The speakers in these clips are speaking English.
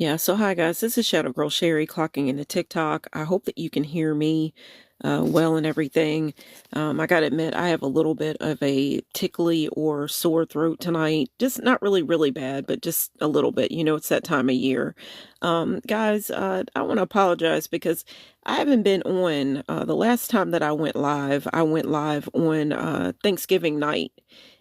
Yeah, so hi guys, this is Shadow Girl Sherry clocking into TikTok. I hope that you can hear me well and everything. I gotta admit, I have a little bit of a tickly or sore throat tonight. Just not really, really bad, but just a little bit. You know, it's that time of year. Guys, I want to apologize because I haven't been on. The last time that I went live on Thanksgiving night.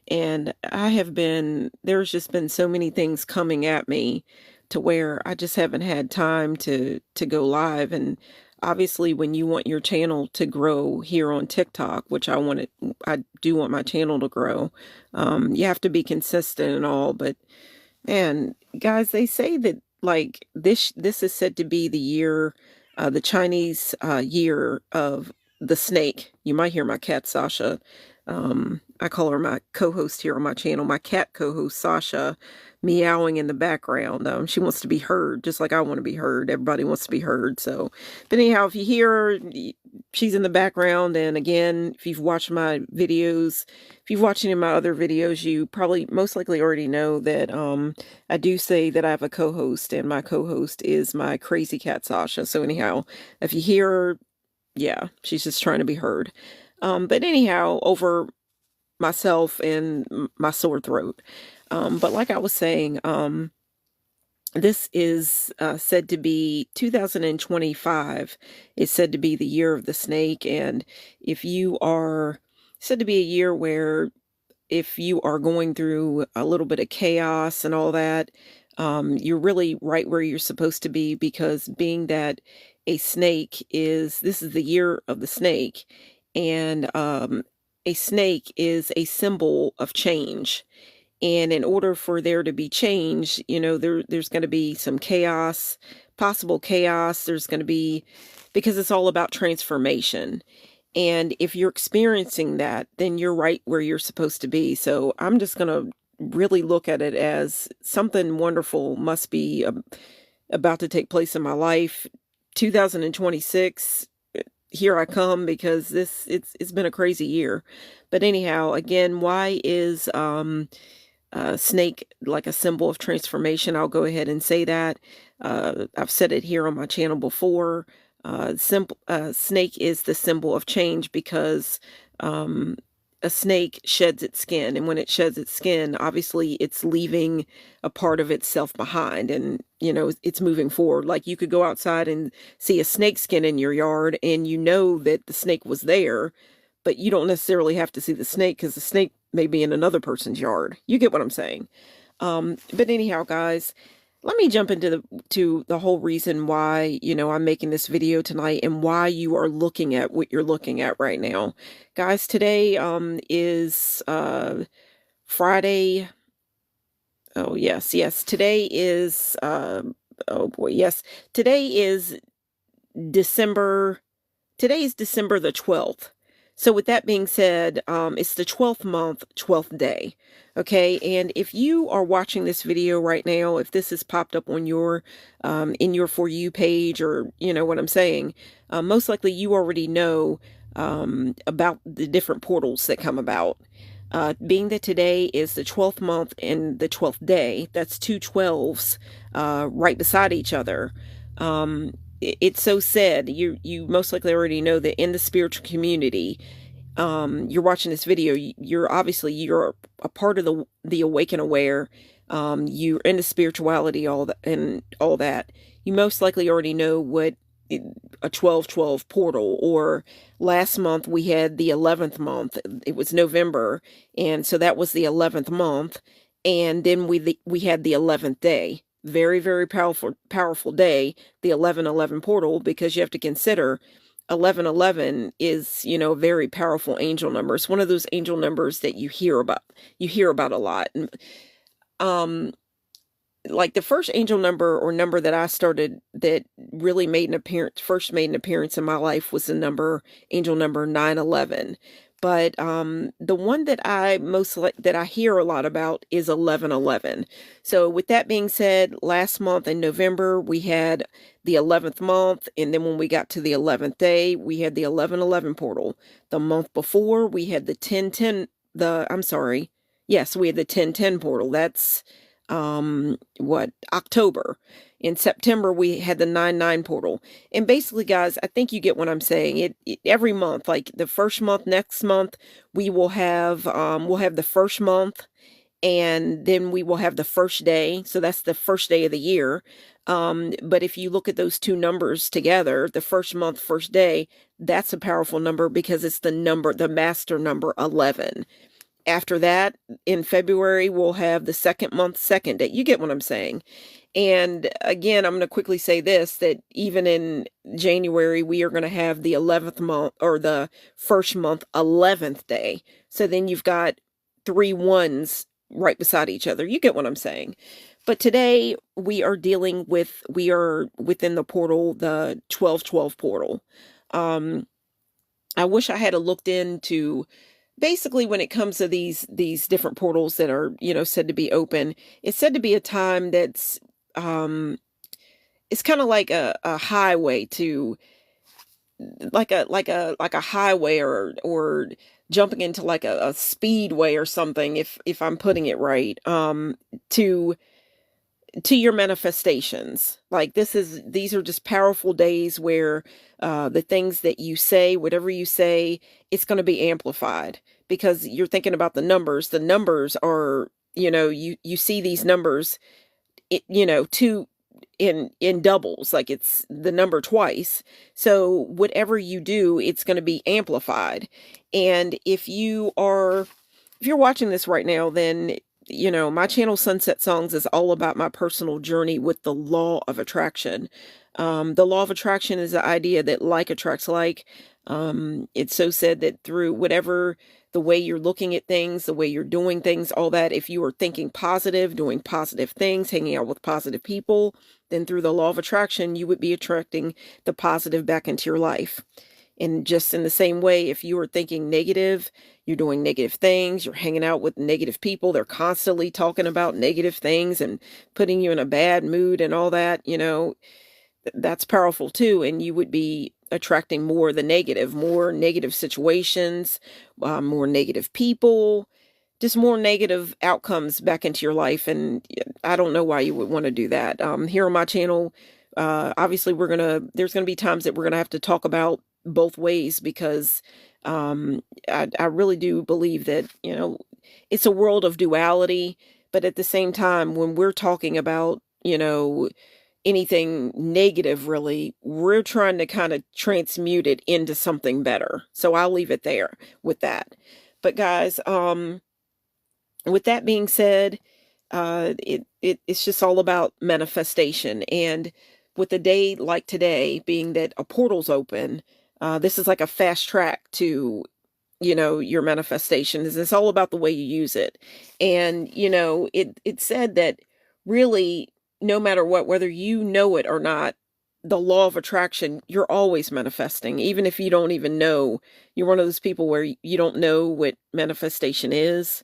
And there's just been so many things coming at me to where I just haven't had time to go live. And obviously when you want your channel to grow here on TikTok, which I do want my channel to grow, you have to be consistent and all. But man, guys, they say that like this is said to be the year, the Chinese year of the snake. You might hear my cat Sasha. I call her my co-host here on my channel, my cat co-host Sasha, meowing in the background. She wants to be heard, just like I want to be heard. Everybody wants to be heard. So, but anyhow, if you hear her, she's in the background. And again, if you've watched my videos, if you've watched any of my other videos, you probably most likely already know that I do say that I have a co-host, and my co-host is my crazy cat Sasha. So anyhow, if you hear her, yeah, she's just trying to be heard. But anyhow, over myself and my sore throat. But like I was saying, this is said to be 2025 is said to be the year of the snake. And if you are said to be a year where if you are going through a little bit of chaos and all that, you're really right where you're supposed to be, because being that this is the year of the snake, and a snake is a symbol of change. And in order for there to be change, you know, there's going to be some chaos, possible chaos. There's going to be, because it's all about transformation. And if you're experiencing that, then you're right where you're supposed to be. So I'm just going to really look at it as something wonderful must be about to take place in my life. 2026, here I come, because it's been a crazy year. But anyhow, again, why is snake like a symbol of transformation? I'll go ahead and say that. I've said it here on my channel before. Snake is the symbol of change, because a snake sheds its skin, and when it sheds its skin, obviously it's leaving a part of itself behind, and you know, it's moving forward. Like, you could go outside and see a snake skin in your yard, and you know that the snake was there, but you don't necessarily have to see the snake, because the snake may be in another person's yard. You get what I'm saying? But anyhow, guys, let me jump into the whole reason why, you know, I'm making this video tonight, and why you are looking at what you're looking at right now. Guys, today is Friday. Oh, yes. Today is oh boy, yes. Today is December. Today is December the 12th. So with that being said, it's the 12th month, 12th day. Okay, and if you are watching this video right now, if this has popped up on your, in your For You page, or you know what I'm saying, most likely you already know about the different portals that come about. Being that today is the 12th month and the 12th day, that's two 12s right beside each other. It's so said, you most likely already know that in the spiritual community, you're watching this video, you're a part of the Awaken Aware, you're into spirituality, all that, and all that. You most likely already know what a 12/12 portal, or last month we had the 11th month. It was November, and so that was the 11th month, and then we had the 11th day. Very, very powerful day, the 11/11 portal, because you have to consider 11/11 is, you know, a very powerful angel number. It's one of those angel numbers that you hear about a lot. And, like the first angel number, or number that I started, that really first made an appearance in my life, was the angel number 911. But the one that that I hear a lot about is 11/11. So with that being said, last month in November, we had the 11th month. And then when we got to the 11th day, we had the 11/11 portal. The month before, we had the 10/10, I'm sorry. Yes, we had the 10/10 portal. That's October. In September, we had the 9/9 portal. And basically, guys, I think you get what I'm saying. Every month, like the first month, next month, we'll have the first month, and then we will have the first day. So that's the first day of the year. But if you look at those two numbers together, the first month, first day, that's a powerful number because it's the master number 11. After that, in February, we'll have the second month, second day. You get what I'm saying? And again, I'm going to quickly say this, that even in January, we are going to have the 11th month, or the first month, 11th day. So then you've got three ones right beside each other. You get what I'm saying? But today we are within the portal, the 12/12 portal. I wish I had looked into, basically, when it comes to these different portals that are, said to be open. It's said to be a time that's it's kind of like a highway to, like a highway, or jumping into like a speedway or something, if I'm putting it right, to your manifestations. Like, these are just powerful days where the things that you say, whatever you say, it's going to be amplified, because you're thinking about the numbers. The numbers are, you see these numbers, two in doubles, like it's the number twice. So whatever you do, it's going to be amplified. And if you're watching this right now, then my channel Sunset Songs is all about my personal journey with the law of attraction. The law of attraction is the idea that like attracts like. It's so said that through whatever, the way you're looking at things, the way you're doing things, all that, if you are thinking positive, doing positive things, hanging out with positive people, then through the law of attraction, you would be attracting the positive back into your life. And just in the same way, if you are thinking negative, you're doing negative things, you're hanging out with negative people, they're constantly talking about negative things and putting you in a bad mood and all that, that's powerful too. And you would be attracting more negative situations, more negative people, just more negative outcomes back into your life. And I don't know why you would want to do that. Here on my channel, obviously there's gonna be times that we're gonna have to talk about both ways, because I really do believe that, it's a world of duality. But at the same time, when we're talking about, anything negative, really, we're trying to kind of transmute it into something better. So I'll leave it there with that. But guys, with that being said, it's just all about manifestation. And with a day like today, being that a portal's open, this is like a fast track to, your manifestations. It's all about the way you use it. And, it said that really, no matter what, whether you know it or not, the law of attraction, you're always manifesting. Even if you don't even know, you're one of those people where you don't know what manifestation is.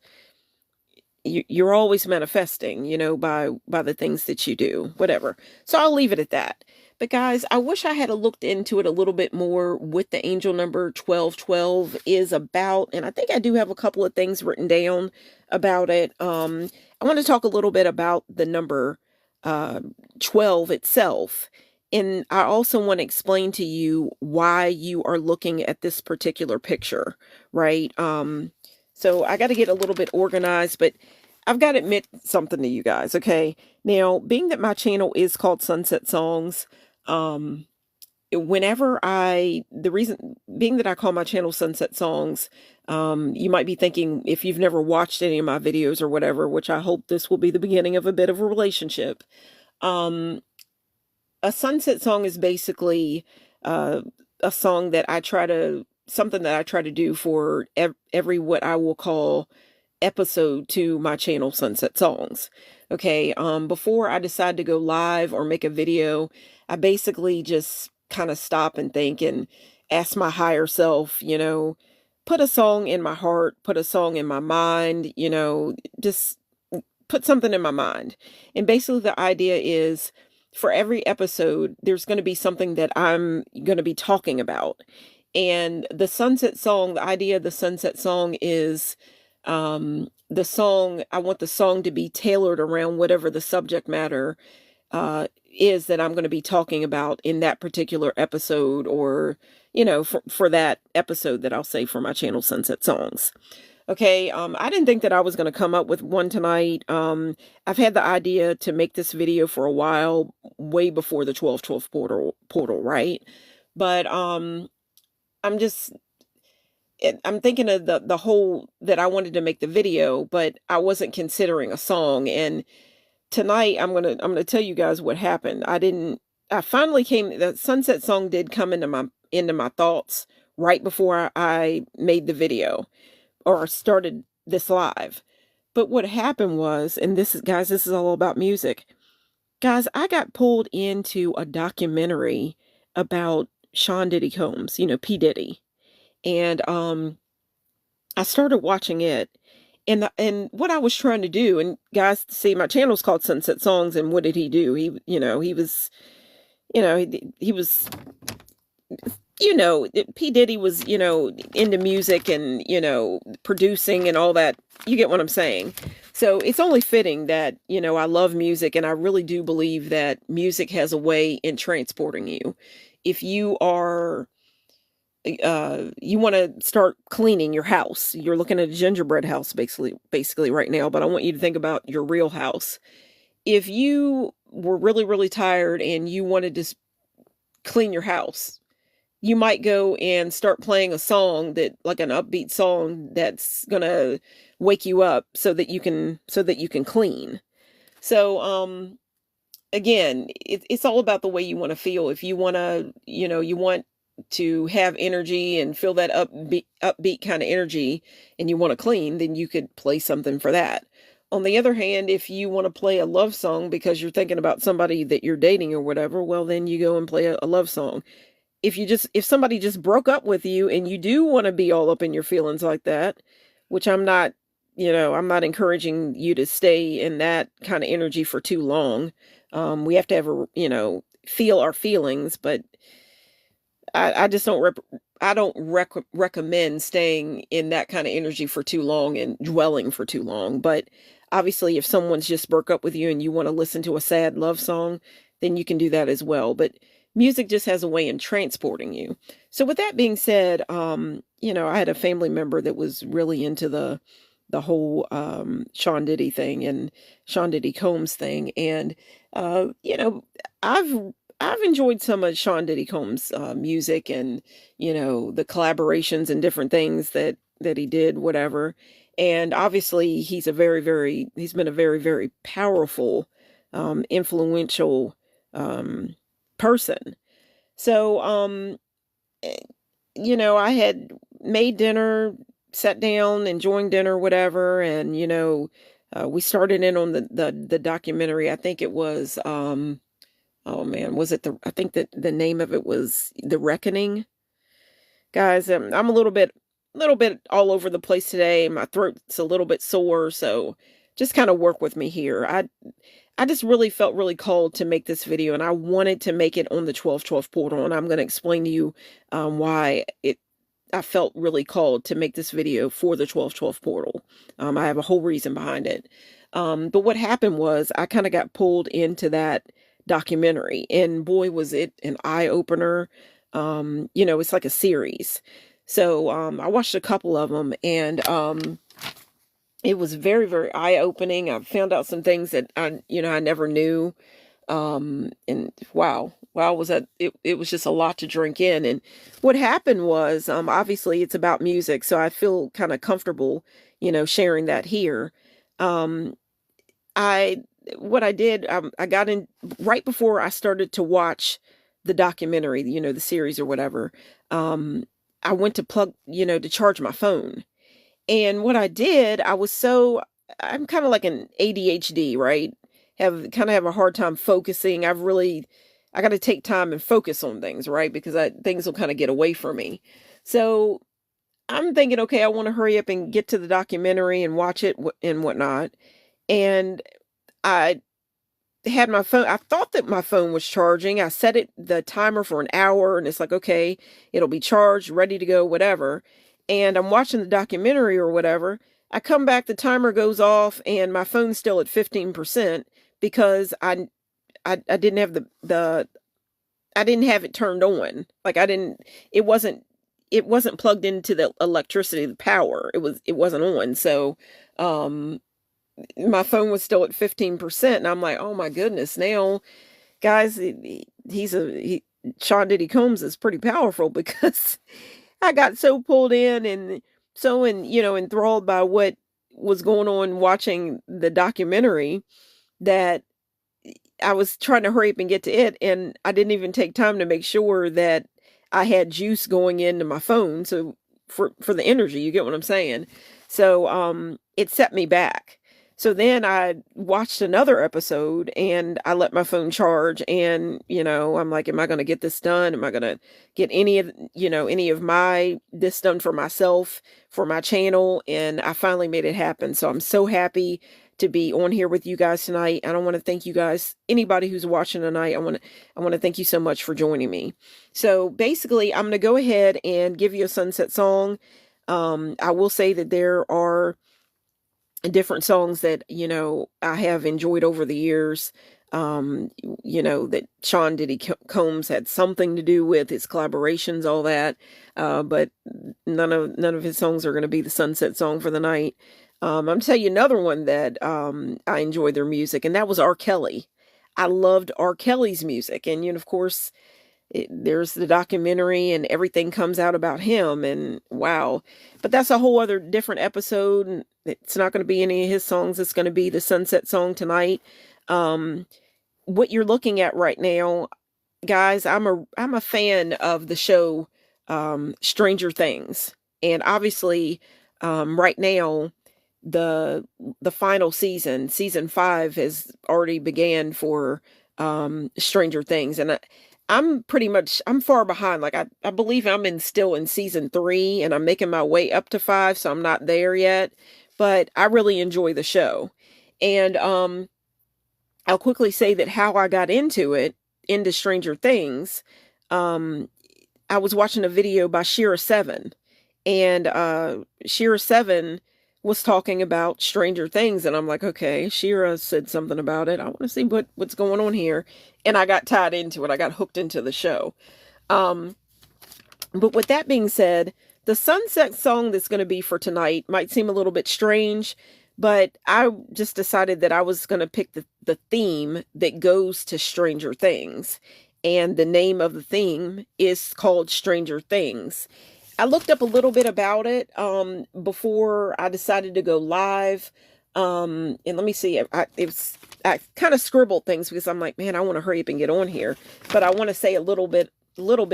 You're always manifesting, by the things that you do, whatever. So I'll leave it at that. But guys, I wish I had looked into it a little bit more, what the angel number 1212 is about. And I think I do have a couple of things written down about it. I want to talk a little bit about the number 12 itself. And I also want to explain to you why you are looking at this particular picture, right? So I got to get a little bit organized, but I've got to admit something to you guys, okay? Now, being that my channel is called Sunset Songs, the reason being that I call my channel Sunset Songs, you might be thinking, if you've never watched any of my videos or whatever, which I hope this will be the beginning of a bit of a relationship. A sunset song is basically a song that something that I try to do for every what I will call episode to my channel Sunset Songs. Okay, before I decide to go live or make a video, I basically just kind of stop and think and ask my higher self, put a song in my heart, put a song in my mind, just put something in my mind. And basically the idea is, for every episode, there's going to be something that I'm going to be talking about. And the sunset song, the idea of the sunset song is, I want the song to be tailored around whatever the subject matter is that I'm going to be talking about in that particular episode, or, for that episode that I'll say for my channel, Sunset Songs. Okay, I didn't think that I was going to come up with one tonight. I've had the idea to make this video for a while, way before the 12/12 portal, right? But I'm just I'm thinking of the whole that I wanted to make the video, but I wasn't considering a song. And tonight I'm gonna tell you guys what happened. I finally the Sunset Song did come into my thoughts right before I made the video or started this live. But what happened was, and guys, this is all about music. Guys, I got pulled into a documentary about Sean Diddy Combs, P. Diddy. And I started watching it. And what I was trying to do, and guys, see, my channel's called Sunset Songs, and what did he do? He was, he was, P. Diddy was, into music and, producing and all that. You get what I'm saying? So it's only fitting that, I love music, and I really do believe that music has a way in transporting you. If you are, you want to start cleaning your house, you're looking at a gingerbread house basically right now, but I want you to think about your real house. If you were really, really tired and you wanted to clean your house, you might go and start playing a song like an upbeat song that's gonna wake you up so that you can clean. So again, it's all about the way you want to feel. If you want to, you want to have energy and feel that upbeat kind of energy, and you want to clean, then you could play something for that. On the other hand, if you want to play a love song because you're thinking about somebody that you're dating or whatever, well, then you go and play a love song. If somebody just broke up with you and you do want to be all up in your feelings like that, which I'm not encouraging you to stay in that kind of energy for too long. We have to have feel our feelings, but I just don't recommend staying in that kind of energy for too long and dwelling for too long. But obviously, if someone's just broke up with you and you want to listen to a sad love song, then you can do that as well. But music just has a way in transporting you. So with that being said, I had a family member that was really into the whole Sean Diddy thing and Sean Diddy Combs thing. And, I've enjoyed some of Sean Diddy Combs' music and, the collaborations and different things that he did, whatever. And obviously he's been a very, very powerful, influential person. So, I had made dinner, sat down, enjoying dinner, whatever. And, we started in on the documentary. I think it was, oh man, I think that the name of it was The Reckoning. Guys, I'm a little bit all over the place today. My throat's a little bit sore, so just kind of work with me here. I just really felt really called to make this video, and I wanted to make it on the 12/12 portal, and I'm going to explain to you why I felt really called to make this video for the 12/12 portal. I have a whole reason behind it. But what happened was I kind of got pulled into that documentary, and boy, was it an eye-opener. It's like a series. So I watched a couple of them, and it was very, very eye-opening. I found out some things that I never knew. And wow, was that, it was just a lot to drink in. And what happened was, obviously it's about music, so I feel kind of comfortable, sharing that here. What I did, I got in right before I started to watch the documentary, the series or whatever. I went to to charge my phone. And what I did, I'm kind of like an ADHD, right? Have a hard time focusing. I got to take time and focus on things, right? Because things will kind of get away from me. So I'm thinking, okay, I want to hurry up and get to the documentary and watch it and whatnot. And I had my phone. I thought that my phone was charging. I set the timer for an hour, and it's like, okay, it'll be charged, ready to go, whatever. And I'm watching the documentary or whatever. I come back, the timer goes off, and my phone's still at 15% because I didn't have the I didn't have it turned on. Like I didn't it wasn't plugged into the electricity, the power. It wasn't on. So um my phone was still at 15%, and I'm like, "Oh my goodness, now guys, Sean Diddy Combs is pretty powerful," because I got so pulled in and so enthralled by what was going on watching the documentary that I was trying to hurry up and get to it, and I didn't even take time to make sure that I had juice going into my phone. So for the energy, you get what I'm saying? So it set me back. So then I watched another episode and I let my phone charge, and I'm like, am I going to get this done? Am I going to get any of my this done for myself, for my channel? And I finally made it happen. So I'm so happy to be on here with you guys tonight. And I want to thank you guys, anybody who's watching tonight. I want to thank you so much for joining me. So basically, I'm going to go ahead and give you a sunset song. I will say that there are different songs that I have enjoyed over the years. That Sean Diddy Combs had something to do with his collaborations, all that. But none of his songs are going to be the sunset song for the night. I'm going to tell you another one that I enjoyed their music, and that was R. Kelly. I loved R. Kelly's music, and of course, there's the documentary and everything comes out about him, and wow. But that's a whole other different episode, and it's not going to be any of his songs. It's going to be the sunset song tonight. What you're looking at right now, guys, I'm a fan of the show Stranger Things, and obviously right now the final season 5 has already began for Stranger Things, and I'm far behind. Like I believe I'm still in season 3, and I'm making my way up to 5, so I'm not there yet, but I really enjoy the show. And I'll quickly say that how I got into Stranger Things. I was watching a video by Shira7, and Shira7 was talking about Stranger Things, and I'm like, okay, Shira said something about it. I want to see what's going on here. And I got tied into it. I got hooked into the show. But with that being said, the sunset song that's going to be for tonight might seem a little bit strange, but I just decided that I was going to pick the theme that goes to Stranger Things. And the name of the theme is called Stranger Things. I looked up a little bit about it before I decided to go live. And let me see. I kind of scribbled things because I'm like, man, I want to hurry up and get on here. But I want to say a little bit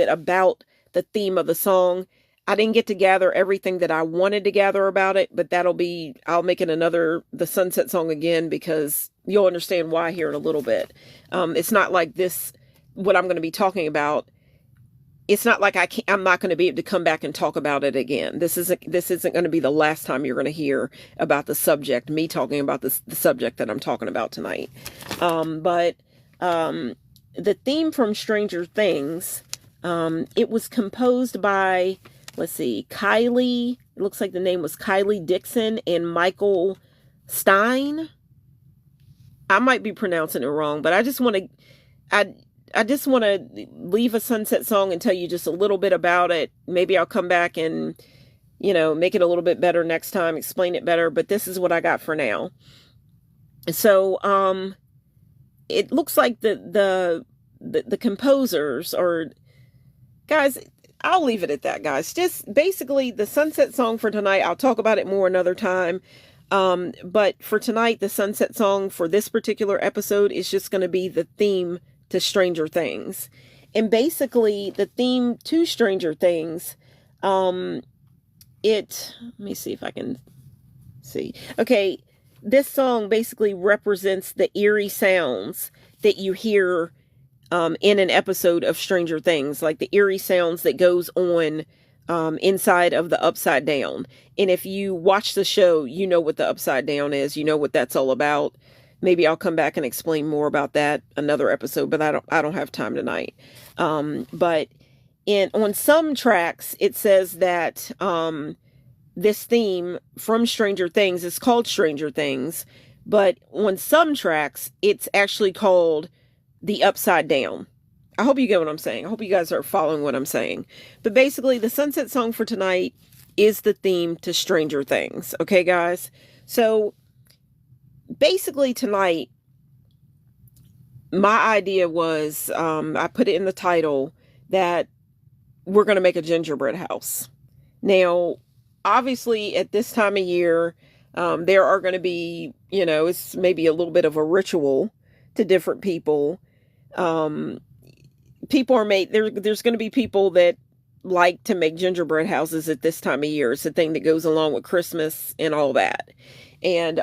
about the theme of the song. I didn't get to gather everything that I wanted to gather about it, but I'll make it the sunset song again, because you'll understand why here in a little bit. It's not like what I'm going to be talking about. It's not like I'm not going to be able to come back and talk about it again. This isn't going to be the last time you're going to hear about the subject, me talking about the subject that I'm talking about tonight. But the theme from Stranger Things, it was composed by, let's see, Kylie. It looks like the name was Kylie Dixon and Michael Stein. I might be pronouncing it wrong, but I just want to leave a sunset song and tell you just a little bit about it. Maybe I'll come back and, make it a little bit better next time, explain it better, but this is what I got for now. So, it looks like the composers are, guys, I'll leave it at that, guys. Just basically the sunset song for tonight. I'll talk about it more another time. But for tonight, the sunset song for this particular episode is just going to be the theme to Stranger Things. And basically the theme to Stranger Things, let me see if I can see. Okay, this song basically represents the eerie sounds that you hear in an episode of Stranger Things, like the eerie sounds that goes on inside of the Upside Down. And if you watch the show, you know what the Upside Down is. You know what that's all about. Maybe I'll come back and explain more about that another episode, but I don't have time tonight. But on some tracks, it says that this theme from Stranger Things. It's called Stranger Things, but on some tracks, it's actually called The Upside Down. I hope you get what I'm saying. I hope you guys are following what I'm saying. But basically, the sunset song for tonight is the theme to Stranger Things. Okay, guys? So basically, tonight, my idea was I put it in the title that we're going to make a gingerbread house. Now, obviously, at this time of year, there are going to be, it's maybe a little bit of a ritual to different people. People are made there's going to be people that like to make gingerbread houses at this time of year. It's a thing that goes along with Christmas and all that. And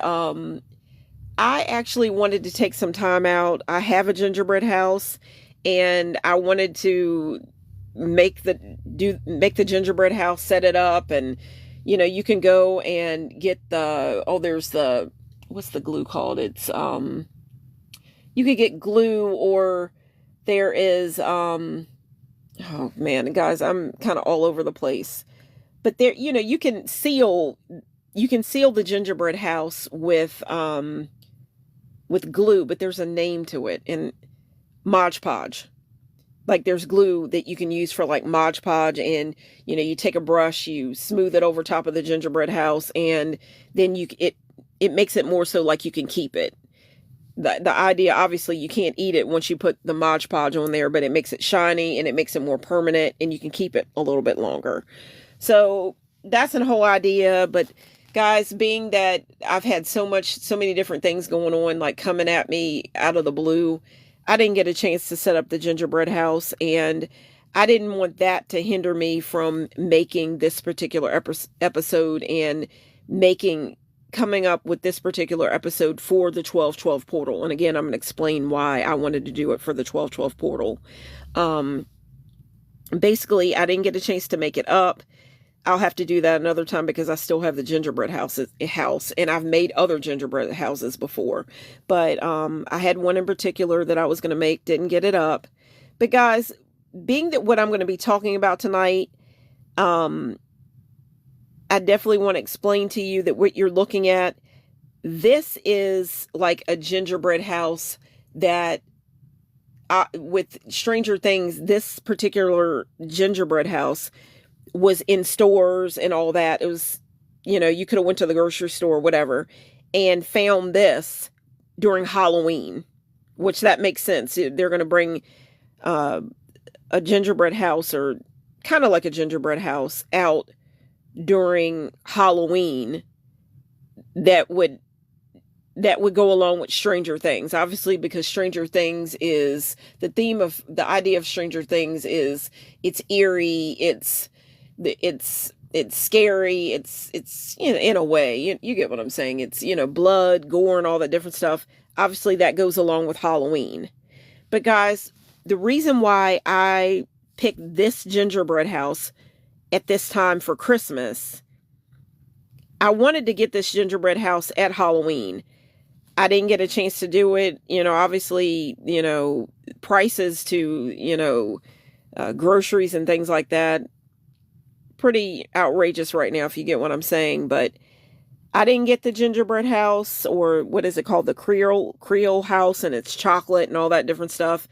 I actually wanted to take some time out. I have a gingerbread house, and I wanted to make the gingerbread house, set it up, and you can go and get there's what's the glue called? It's you could get glue, or there is, oh man, guys, I'm kind of all over the place. But there, you can seal the gingerbread house with glue, but there's a name to it, and Mod Podge. Like, there's glue that you can use for like Mod Podge, and you take a brush, you smooth it over top of the gingerbread house, and then it makes it more so like you can keep it. The idea, obviously, you can't eat it once you put the Mod Podge on there, but it makes it shiny and it makes it more permanent, and you can keep it a little bit longer. So that's the whole idea. But guys, being that I've had so many different things going on, like coming at me out of the blue, I didn't get a chance to set up the gingerbread house, and I didn't want that to hinder me from making this particular episode and coming up with this particular episode for the 12/12 portal. And again, I'm going to explain why I wanted to do it for the 12/12 portal. Basically, I didn't get a chance to make it up. I'll have to do that another time because I still have the gingerbread house, and I've made other gingerbread houses before. But I had one in particular that I was going to make, didn't get it up. But guys, being that what I'm going to be talking about tonight, I definitely want to explain to you that what you're looking at, this is like a gingerbread house that, with Stranger Things, this particular gingerbread house was in stores and all that. It was, you could have went to the grocery store or whatever and found this during Halloween, which that makes sense. They're going to bring a gingerbread house, or kind of like a gingerbread house, out during Halloween that would go along with Stranger Things, obviously, because Stranger Things is the theme of the idea of Stranger Things is it's eerie, it's scary, it's in a way, you get what I'm saying. It's, blood, gore, and all that different stuff. Obviously, that goes along with Halloween. But guys, the reason why I picked this gingerbread house at this time for Christmas, I wanted to get this gingerbread house at Halloween. I didn't get a chance to do it. Obviously, prices to, groceries and things like that, pretty outrageous right now, if you get what I'm saying. But I didn't get the gingerbread house, or what is it called? The Creole house, and it's chocolate and all that different stuff.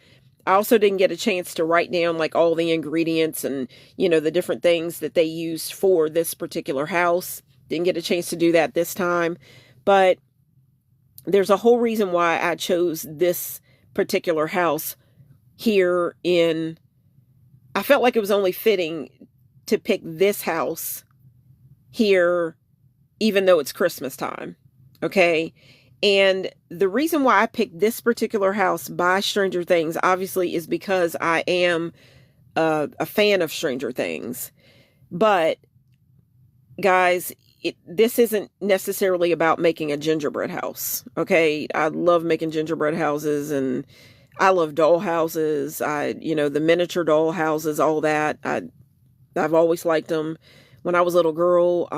I also didn't get a chance to write down like all the ingredients and, the different things that they used for this particular house. Didn't get a chance to do that this time. But there's a whole reason why I chose this particular house here I felt like it was only fitting to pick this house here, even though it's Christmas time. Okay. And the reason why I picked this particular house by Stranger Things, obviously, is because I am a fan of Stranger Things. But guys, this isn't necessarily about making a gingerbread house. Okay. I love making gingerbread houses, and I love doll houses. The miniature doll houses, all that. I've always liked them. When I was a little girl,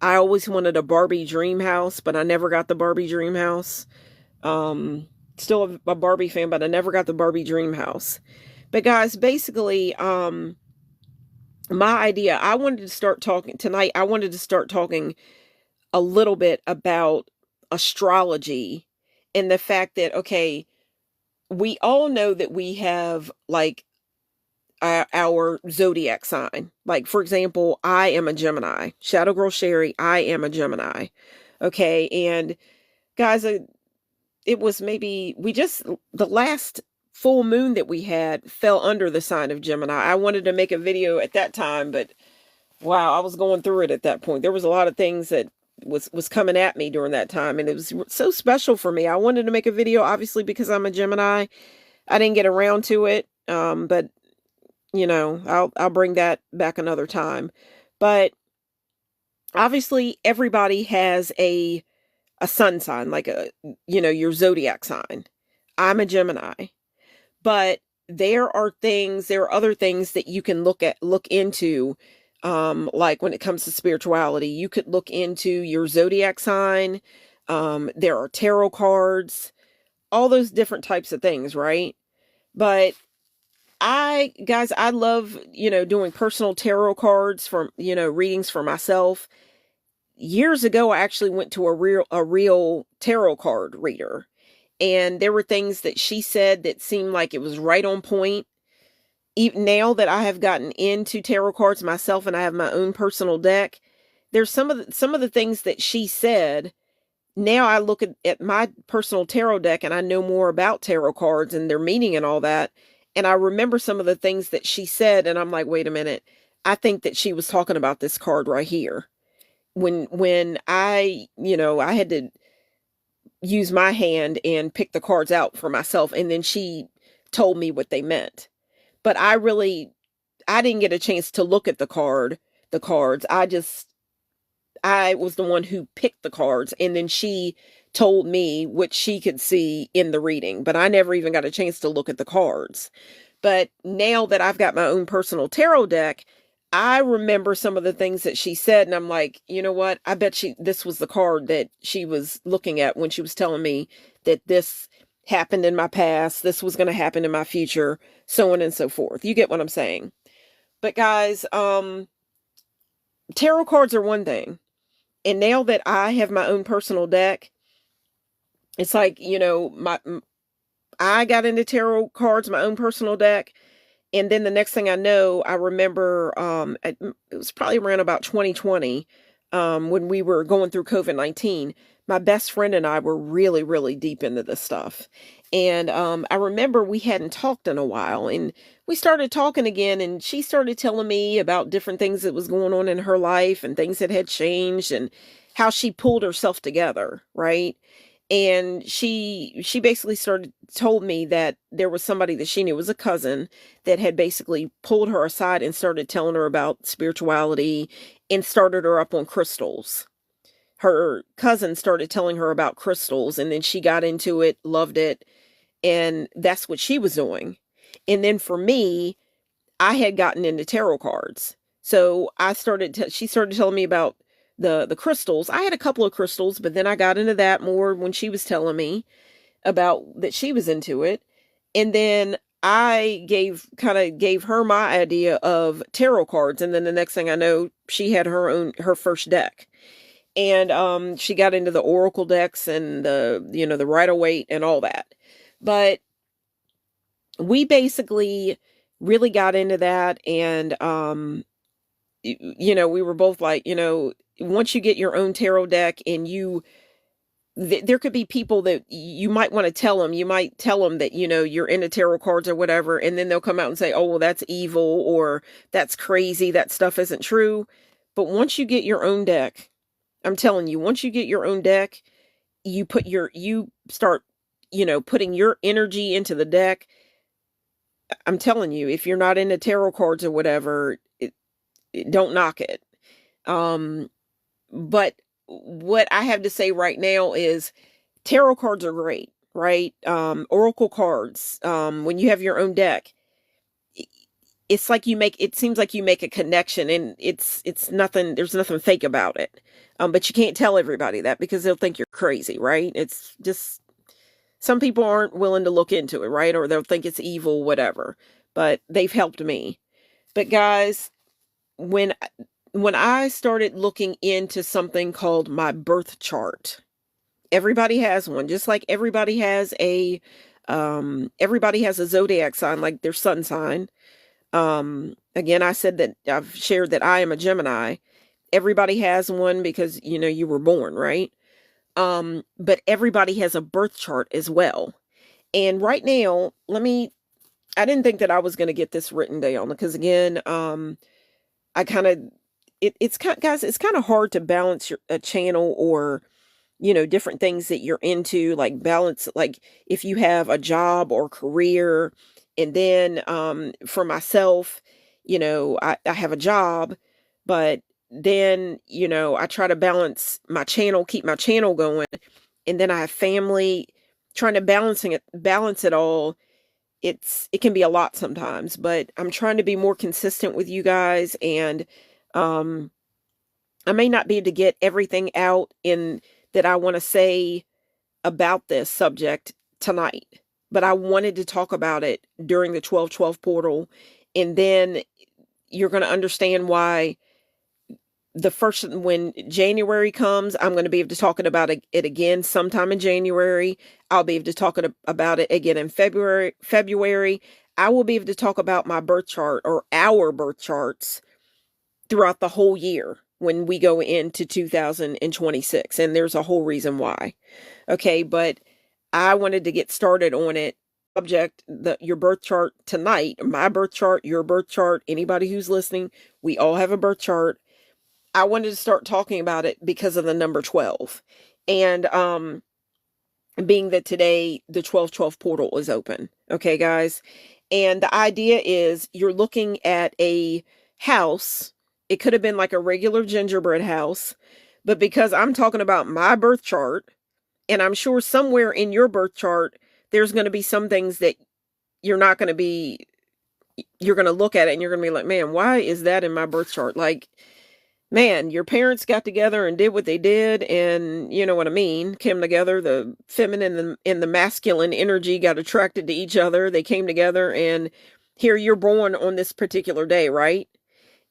I always wanted a Barbie dream house, but I never got the Barbie dream house. Still a Barbie fan, but I never got the Barbie dream house. But guys, basically, my idea, I wanted to start talking tonight. I wanted to start talking a little bit about astrology and the fact that, okay, we all know that we have like our zodiac sign. Like, for example, I am a Gemini. Shadow Girl Sherry, I am a Gemini. Okay. And guys, it was maybe the last full moon that we had fell under the sign of Gemini. I wanted to make a video at that time, but wow, I was going through it at that point. There was a lot of things that was coming at me during that time, and it was so special for me. I wanted to make a video, obviously, because I'm a Gemini. I didn't get around to it, but I'll bring that back another time. But obviously, everybody has a sun sign, like your zodiac sign. I'm a Gemini, but there are other things that you can look into. Like when it comes to spirituality, you could look into your zodiac sign. There are tarot cards, all those different types of things, right? But I love, doing personal tarot cards from, readings for myself. Years ago, I actually went to a real tarot card reader, and there were things that she said that seemed like it was right on point. Even now that I have gotten into tarot cards myself and I have my own personal deck, there's some of the things that she said. Now I look at my personal tarot deck and I know more about tarot cards and their meaning and all that. And I remember some of the things that she said, and I'm like, wait a minute. I think that she was talking about this card right here. When I had to use my hand and pick the cards out for myself, and then she told me what they meant. But I didn't get a chance to look at the cards. I was the one who picked the cards, and then she told me what she could see in the reading, but I never even got a chance to look at the cards. But now that I've got my own personal tarot deck, I remember some of the things that she said, and I'm like, you know what? I bet this was the card that she was looking at when she was telling me that this happened in my past, this was going to happen in my future, so on and so forth. You get what I'm saying? But guys, tarot cards are one thing. And now that I have my own personal deck, it's like, I got into tarot cards, my own personal deck. And then the next thing I know, I remember it was probably around about 2020, when we were going through COVID-19. My best friend and I were really, really deep into this stuff. And I remember we hadn't talked in a while, and we started talking again, and she started telling me about different things that was going on in her life and things that had changed and how she pulled herself together, right? And she basically told me that there was somebody that she knew, was a cousin, that had basically pulled her aside and started telling her about spirituality and started her up on crystals. Her cousin started telling her about crystals, and then she got into it, loved it, and that's what she was doing. And then for me, I had gotten into tarot cards. So she started telling me about the crystals. I had a couple of crystals, but then I got into that more when she was telling me about that she was into it. And then I kind of gave her my idea of tarot cards. And then the next thing I know, she had her first deck. And she got into the oracle decks and the Rider-Waite and all that. But we basically really got into that, and we were both like, once you get your own tarot deck, and there could be people that you might want to tell them. You might tell them that, you're into tarot cards or whatever, and then they'll come out and say, oh, well, that's evil, or that's crazy, that stuff isn't true. But once you get your own deck, I'm telling you, once you get your own deck, you start, putting your energy into the deck. I'm telling you, if you're not into tarot cards or whatever, don't knock it. But what I have to say right now is tarot cards are great, right? Oracle cards, when you have your own deck, it seems like you make a connection, and it's nothing, there's nothing fake about it. But you can't tell everybody that because they'll think you're crazy, right? It's just, some people aren't willing to look into it, right? Or they'll think it's evil, whatever. But they've helped me. But guys, when when I started looking into something called my birth chart, everybody has one, just like everybody has a zodiac sign, like their sun sign. Again, I said that I've shared that I am a Gemini. Everybody has one because, you were born, right? But everybody has a birth chart as well. And right now, I didn't think that I was going to get this written down because, again, I kind of, it's kind, guys, it's kind of hard to balance a channel, or different things that you're into, like balance, like if you have a job or career. And then for myself, I have a job, but then, I try to balance my channel, keep my channel going. And then I have family, trying to balance it all. It can be a lot sometimes, but I'm trying to be more consistent with you guys. And um I may not be able to get everything out in that I want to say about this subject tonight, but I wanted to talk about it during the 12/12 portal. And then you're going to understand why when January comes, I'm going to be able to talk about it again sometime in January. I'll be able to talk about it again in February. I will be able to talk about my birth chart, or our birth charts, throughout the whole year when we go into 2026. And there's a whole reason why. Okay, but I wanted to get started on it. Subject, your birth chart tonight, my birth chart, your birth chart, anybody who's listening, we all have a birth chart. I wanted to start talking about it because of the number 12. And being that today the 12/12 portal is open. Okay, guys. And the idea is you're looking at a house. It could have been like a regular gingerbread house, but because I'm talking about my birth chart, and I'm sure somewhere in your birth chart, there's going to be some things that you're not going to be, you're going to look at it and you're going to be like, man, why is that in my birth chart? Like, man, your parents got together and did what they did, and you know what I mean, came together, the feminine and the masculine energy got attracted to each other. They came together, and here you're born on this particular day, right?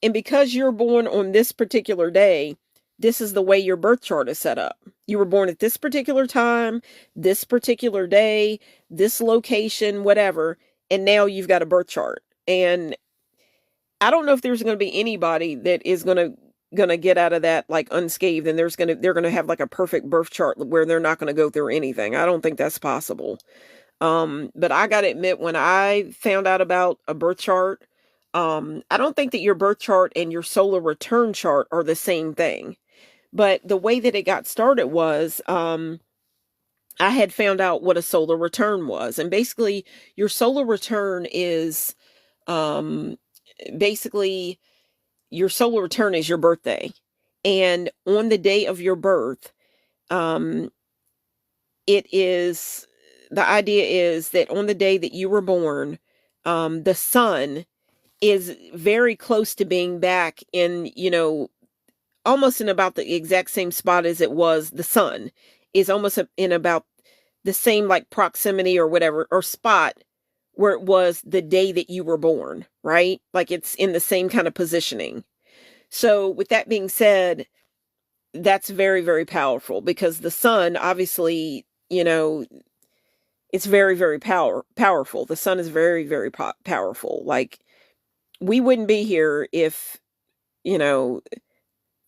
And because you're born on this particular day, this is the way your birth chart is set up. You were born at this particular time, this particular day, this location, whatever, and now you've got a birth chart. And I don't know if there's going to be anybody that is going to get out of that like unscathed, and they're going to have like a perfect birth chart where they're not going to go through anything. I don't think that's possible. But I got to admit, when I found out about a birth chart, I don't think that your birth chart and your solar return chart are the same thing. But the way that it got started was, I had found out what a solar return was. And basically, your solar return is, basically, your solar return is your birthday. And on the day of your birth, um, the idea is that on the day that you were born, the sun is very close to being back in, almost in about the exact same spot as it was. The sun is almost in about the same like proximity or whatever, or spot where it was the day that you were born, right? Like it's in the same kind of positioning. So with that being said, that's very, very powerful, because the sun, obviously, it's very, very powerful. The sun is very, very powerful. Like, we wouldn't be here if, you know,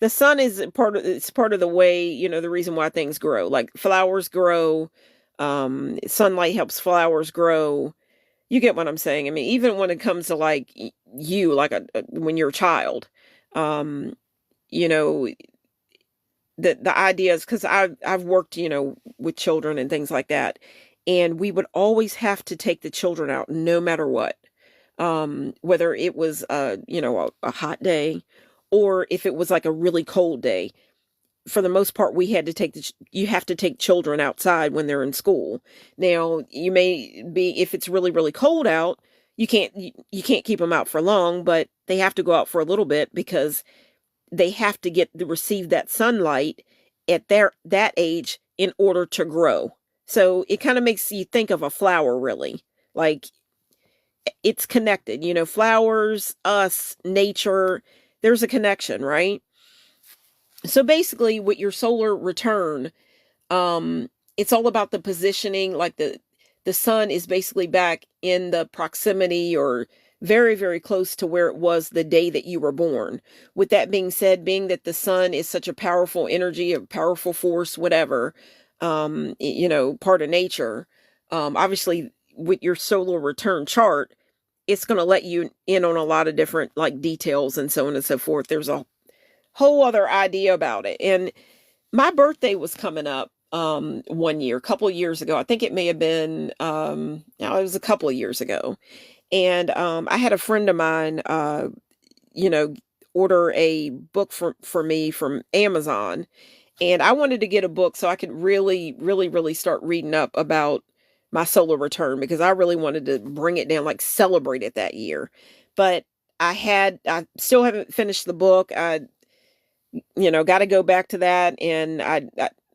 the sun is it's part of the way, the reason why things grow. Like flowers grow, sunlight helps flowers grow. You get what I'm saying? I mean, even when it comes to like you, like when you're a child, um, you know, the idea is, because I've worked, with children and things like that, and we would always have to take the children out no matter what. Whether it was a hot day, or if it was like a really cold day. For the most part, we had to you have to take children outside when they're in school. Now, you may be, if it's really, really cold out, you can't keep them out for long, but they have to go out for a little bit, because they have to receive that sunlight at that age in order to grow. So it kind of makes you think of a flower, really. Like, it's connected, flowers, us, nature, there's a connection, right? So basically with your solar return, it's all about the positioning. Like the sun is basically back in the proximity or very, very close to where it was the day that you were born. With that being said, being that the sun is such a powerful energy, a powerful force, whatever, part of nature, obviously with your solar return chart, it's going to let you in on a lot of different like details and so on and so forth. There's a whole other idea about it. And my birthday was coming up one year, a couple of years ago. I think it may have been it was a couple of years ago. And I had a friend of mine you know, order a book for me from Amazon. And I wanted to get a book so I could really, really, really start reading up about my solar return, because I really wanted to bring it down, like celebrate it that year. But I still haven't finished the book. I got to go back to that. And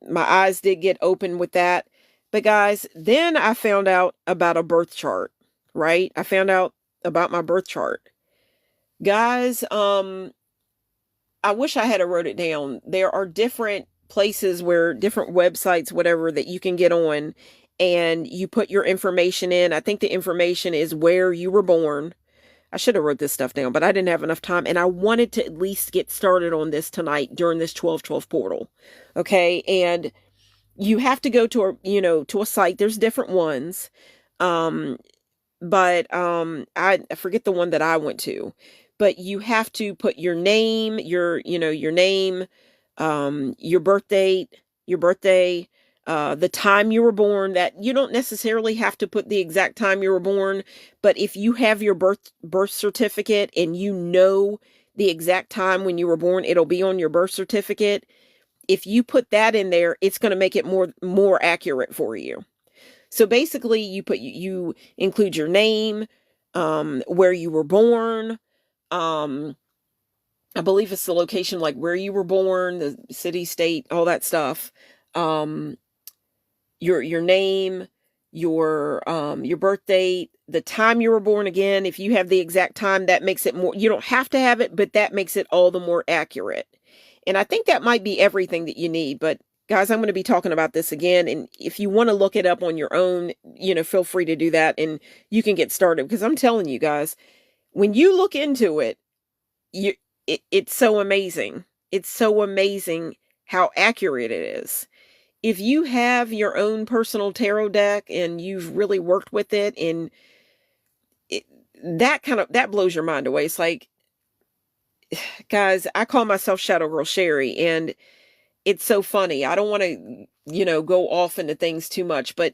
my eyes did get open with that. But guys, then I found out about a birth chart, right? I found out about my birth chart. Guys, I wish I had wrote it down. There are different places where different websites, whatever, that you can get on and you put your information in. I think the information is where you were born. I should have wrote this stuff down, but I didn't have enough time. And I wanted to at least get started on this tonight during this 12/12 portal. Okay. And you have to go to to a site. There's different ones. But I forget the one that I went to. But you have to put your name, your name, your birth date, the time you were born. That you don't necessarily have to put the exact time you were born, but if you have your birth certificate and you know the exact time when you were born, it'll be on your birth certificate. If you put that in there, it's going to make it more accurate for you. So basically, you include your name, where you were born. I believe it's the location, like where you were born, the city, state, all that stuff. Your name, your birth date, the time you were born. Again, if you have the exact time, that makes it more. You don't have to have it, but that makes it all the more accurate. And I think that might be everything that you need. But guys, I'm going to be talking about this again. And if you want to look it up on your own, feel free to do that and you can get started. Because I'm telling you guys, when you look into it, it's so amazing. It's so amazing how accurate it is. If you have your own personal tarot deck and you've really worked with it, and that blows your mind away. It's like, guys, I call myself Shadow Girl Sherry, and it's so funny. I don't want to, go off into things too much, but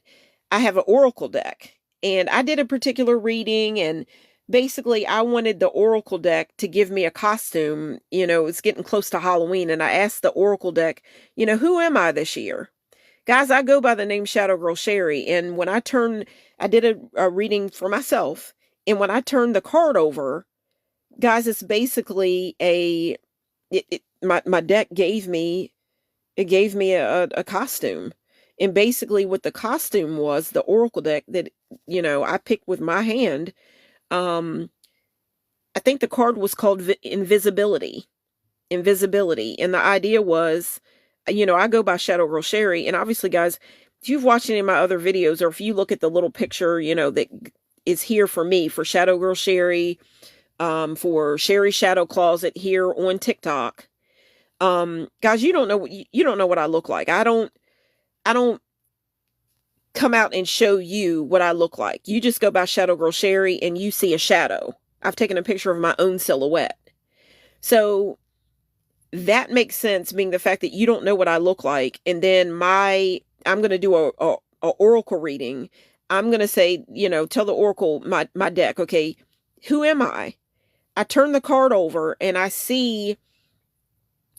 I have an oracle deck, and I did a particular reading, and basically I wanted the oracle deck to give me a costume. It's getting close to Halloween, and I asked the oracle deck, who am I this year? Guys, I go by the name Shadow Girl Sherry, and when I did a reading for myself, and when I turned the card over, guys, it's basically my deck gave me a costume. And basically what the costume was, the oracle deck that I picked with my hand, I think the card was called invisibility. And the idea was, I go by Shadow Girl Sherry, and obviously, guys, if you've watched any of my other videos, or if you look at the little picture that is here for me, for Shadow Girl Sherry, for Sherry Shadow Closet here on TikTok, guys, you don't know what I look like. I don't come out and show you what I look like. You just go by Shadow Girl Sherry and you see a shadow. I've taken a picture of my own silhouette. So that makes sense, being the fact that you don't know what I look like. And then I'm going to do a oracle reading. I'm going to say, tell the oracle, my deck, okay, who am I? I turn the card over and I see,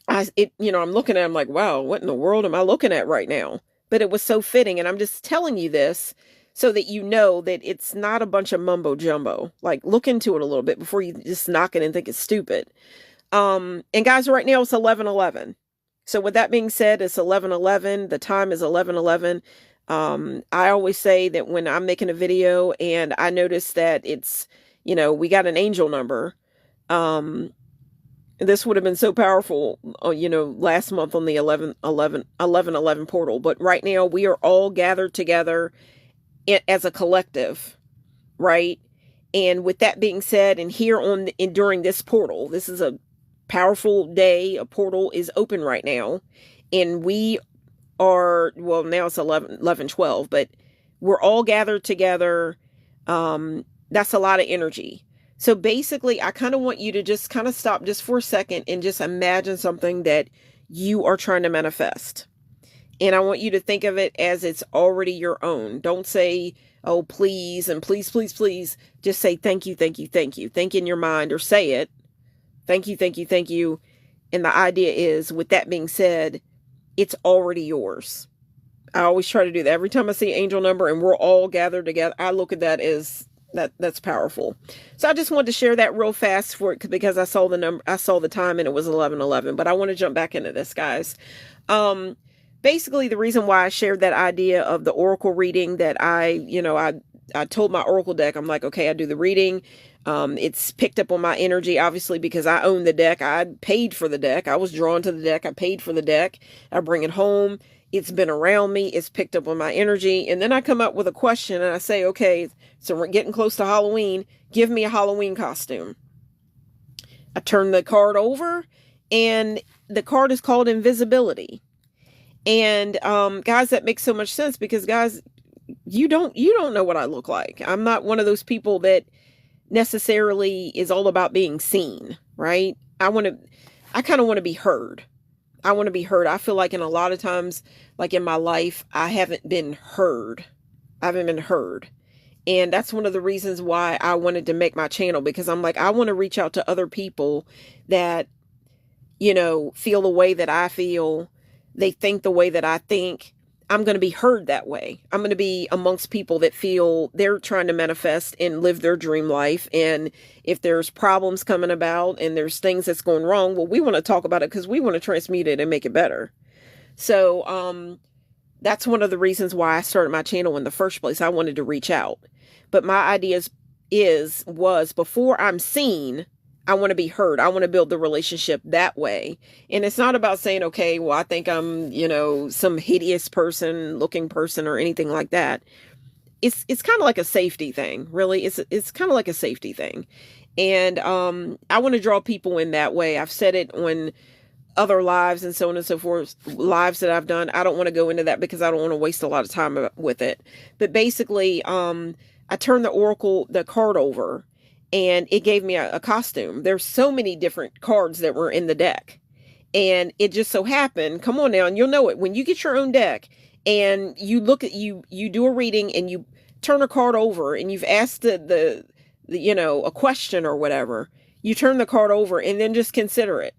I'm looking at it, I'm like, wow, what in the world am I looking at right now? But it was so fitting. And I'm just telling you this so that you know that it's not a bunch of mumbo jumbo. Like, look into it a little bit before you just knock it and think it's stupid. And guys, right now it's 11:11. So with that being said, it's 11:11. The time is 11:11. I always say that when I'm making a video and I notice that it's, we got an angel number, This would have been so powerful, last month on the 11/11/11/11 portal. But right now, we are all gathered together as a collective, right? And with that being said, and here during this portal, this is a powerful day. A portal is open right now, and we are, well, now it's 11/11/12, but we're all gathered together. That's a lot of energy. So basically, I kind of want you to just kind of stop just for a second and just imagine something that you are trying to manifest. And I want you to think of it as it's already your own. Don't say, oh, please, and please, please, please. Just say, thank you, thank you, thank you. Think in your mind, or say it. Thank you, thank you, thank you. And the idea is, with that being said, it's already yours. I always try to do that. Every time I see angel number and we're all gathered together, I look at that as that's powerful. So I just wanted to share that real fast because I saw the number, I saw the time, and it was 11/11. But I want to jump back into this, guys. Basically, the reason why I shared that idea of the oracle reading, that I told my oracle deck, I'm like, okay, I do the reading. It's picked up on my energy, obviously, because I own the deck. I paid for the deck. I was drawn to the deck. I paid for the deck. I bring it home. It's been around me. It's picked up on my energy. And then I come up with a question and I say, okay, so we're getting close to Halloween. Give me a Halloween costume. I turn the card over, and the card is called Invisibility. And guys, that makes so much sense, because guys, you don't know what I look like. I'm not one of those people that necessarily is all about being seen, right? I kind of want to be heard. I want to be heard. I feel like in a lot of times, like in my life, I haven't been heard. I haven't been heard. And that's one of the reasons why I wanted to make my channel, because I'm like, I want to reach out to other people that, feel the way that I feel. They think the way that I think. I'm going to be heard that way. I'm going to be amongst people that feel they're trying to manifest and live their dream life. And if there's problems coming about and there's things that's going wrong, well, we want to talk about it because we want to transmute it and make it better. So that's one of the reasons why I started my channel in the first place. I wanted to reach out. But my idea was before I'm seen, I want to be heard. I want to build the relationship that way. And it's not about saying, okay, well, I think I'm, some hideous looking person or anything like that. It's kind of like a safety thing, really. It's kind of like a safety thing. And I want to draw people in that way. I've said it on other lives and so on and so forth, lives that I've done. I don't want to go into that because I don't want to waste a lot of time with it. But basically, I turned the card over, and it gave me a costume. There's so many different cards that were in the deck. And it just so happened, come on now, and you'll know it. When you get your own deck and you look at, you do a reading and you turn a card over and you've asked the a question or whatever, you turn the card over and then just consider it.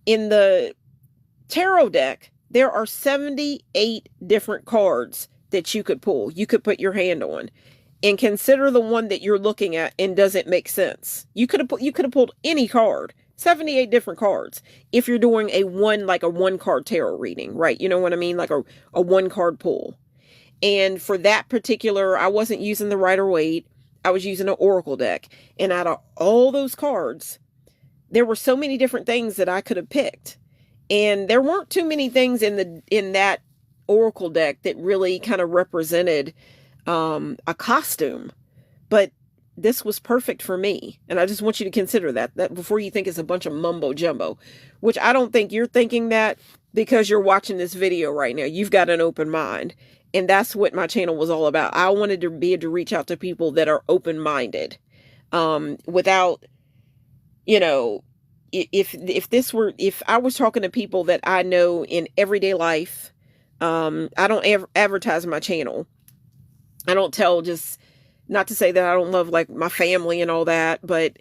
In the tarot deck, there are 78 different cards that you could pull. You could put your hand on. And consider the one that you're looking at, and does it make sense? You could have pulled any card, 78 different cards. If you're doing a one card tarot reading, right? You know what I mean? Like a one card pull. And for that particular, I wasn't using the Rider-Waite. I was using an oracle deck. And out of all those cards, there were so many different things that I could have picked. And there weren't too many things in that oracle deck that really kind of represented a costume, but this was perfect for me. And I just want you to consider that before you think it's a bunch of mumbo jumbo, which I don't think you're thinking that, because you're watching this video right now. You've got an open mind, and that's what my channel was all about. I wanted to be able to reach out to people that are open-minded, without, if I was talking to people that I know in everyday life, I don't advertise my channel. I don't tell, just not to say that I don't love like my family and all that, but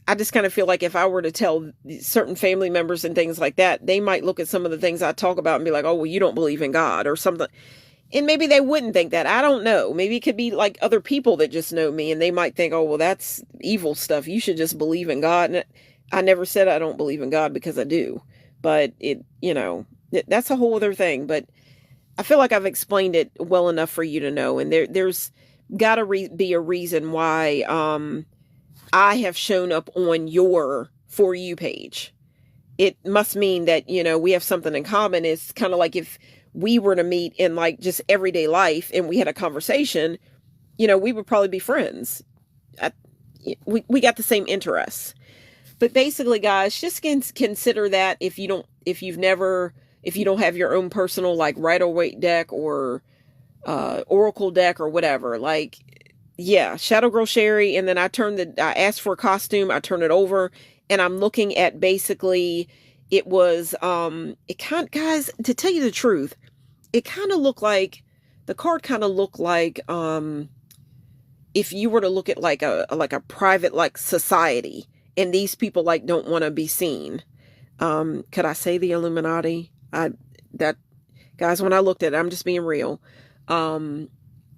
I just kind of feel like if I were to tell certain family members and things like that, they might look at some of the things I talk about and be like, oh, well, you don't believe in God or something. And maybe they wouldn't think that. I don't know. Maybe it could be like other people that just know me and they might think, oh, well, that's evil stuff. You should just believe in God. And I never said I don't believe in God, because I do. But that's a whole other thing. But I feel like I've explained it well enough for you to know. And there's got to be a reason why I have shown up on your For You page. it must mean that, we have something in common. It's kind of like if we were to meet in like just everyday life and we had a conversation, we would probably be friends. I, we got the same interests. But basically, guys, just consider that if you don't have your own personal like Rider-Waite deck or Oracle deck or whatever, like, yeah, Shadow Girl Sherry. And then I asked for a costume, I turned it over, and I'm looking at basically, it was, guys, to tell you the truth, it kind of looked like, the card kind of looked like, if you were to look at like a private like society, and these people like don't want to be seen. Could I say the Illuminati? That guys, when I looked at it, I'm just being real.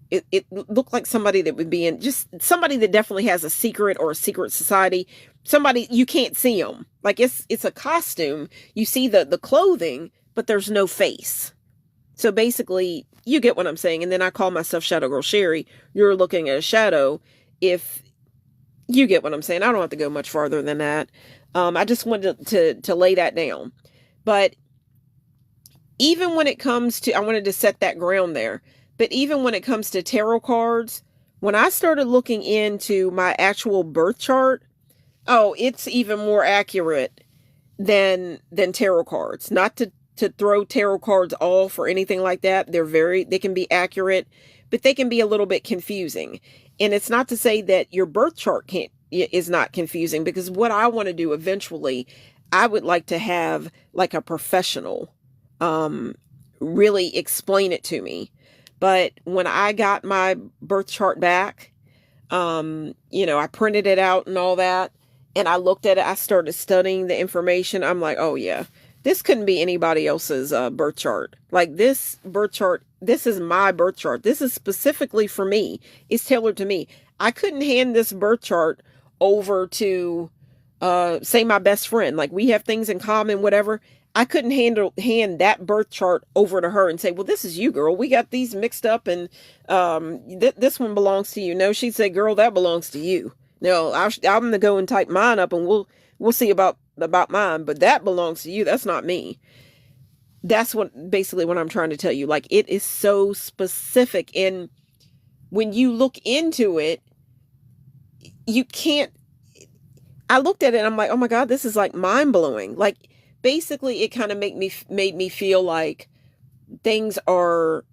It looked like somebody that would be in, just somebody that definitely has a secret or a secret society. Somebody you can't see them. Like it's a costume. You see the clothing, but there's no face. So basically, you get what I'm saying. And then I call myself Shadow Girl Sherry. You're looking at a shadow. If you get what I'm saying, I don't have to go much farther than that. I just wanted to lay that down. But even when it comes to, I wanted to set that ground there. But even when it comes to tarot cards, when I started looking into my actual birth chart, oh, it's even more accurate than tarot cards. Not to throw tarot cards off or anything like that. They can be accurate, but they can be a little bit confusing. And it's not to say that your birth chart is not confusing, because what I want to do eventually, I would like to have like a professional really explain it to me. But when I got my birth chart back, I printed it out and all that, and I looked at it, I started studying the information. I'm like, oh yeah, this couldn't be anybody else's birth chart. Like this birth chart, this is my birth chart. This is specifically for me. It's tailored to me. I couldn't hand this birth chart over to, say, my best friend. Like, we have things in common, whatever. I couldn't hand that birth chart over to her and say, well, this is you, girl. We got these mixed up, and this one belongs to you. No, she'd say, girl, that belongs to you. No, I'm going to go and type mine up, and we'll see about mine, but that belongs to you. That's not me. That's basically what I'm trying to tell you. Like, it is so specific, and when you look into it, you can't. I looked at it and I'm like, oh my God, this is like mind blowing. Like, basically, it kind of made me feel like things are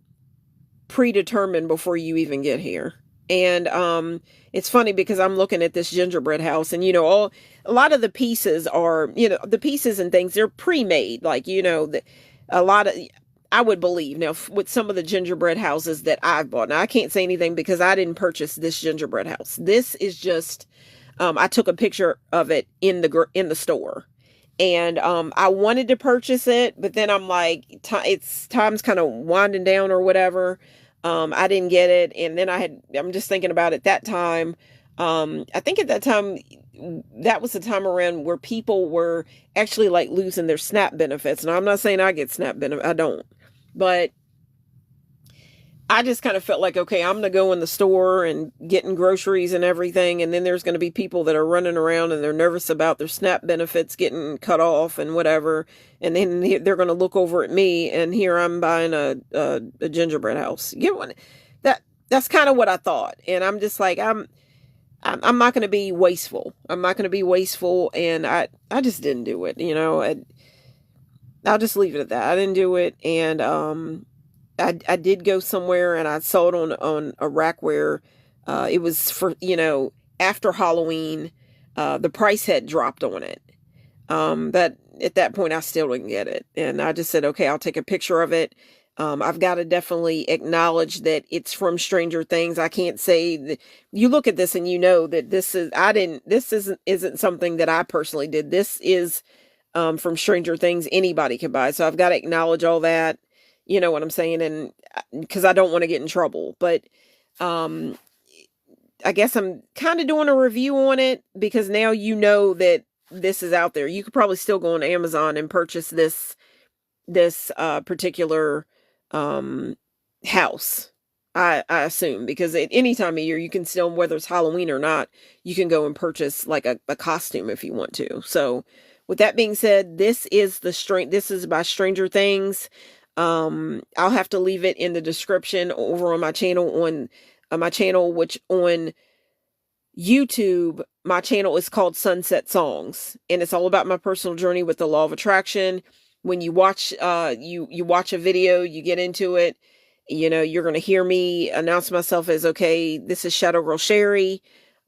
predetermined before you even get here. And it's funny because I'm looking at this gingerbread house, and a lot of the pieces are, the pieces and things, they're pre-made. Like, a lot of, I would believe now with some of the gingerbread houses that I've bought. Now, I can't say anything because I didn't purchase this gingerbread house. This is just, I took a picture of it in the store. And I wanted to purchase it, but then I'm like, time's kind of winding down or whatever. I didn't get it. And then I'm just thinking about it that time. I think at that time, that was the time around where people were actually like losing their SNAP benefits. Now, I'm not saying I get SNAP benefits. I don't. But I just kind of felt like, okay, I'm going to go in the store and getting groceries and everything. And then there's going to be people that are running around and they're nervous about their SNAP benefits getting cut off and whatever. And then they're going to look over at me, and here I'm buying a gingerbread house. Get one. That's kind of what I thought. And I'm just like, I'm not going to be wasteful. I'm not going to be wasteful. And I just didn't do it. I'll just leave it at that. I didn't do it. And, I did go somewhere and I saw it on a rack where it was for, after Halloween, the price had dropped on it. But at that point I still didn't get it. And I just said, okay, I'll take a picture of it. I've got to definitely acknowledge that it's from Stranger Things. I can't say that you look at this and that this isn't something that I personally did. This is from Stranger Things. Anybody can buy. So I've got to acknowledge all that. You know what I'm saying? And because I don't want to get in trouble, but I guess I'm kind of doing a review on it because now that this is out there. You could probably still go on Amazon and purchase this particular house. I assume, because at any time of year you can whether it's Halloween or not, you can go and purchase like a costume if you want to. So with that being said, this is by Stranger Things. I'll have to leave it in the description over on my channel, which on YouTube, my channel is called Sunset Songs, and it's all about my personal journey with the law of attraction. When you watch, you watch a video, you get into it, you're going to hear me announce myself as, okay, this is Shadow Girl Sherry.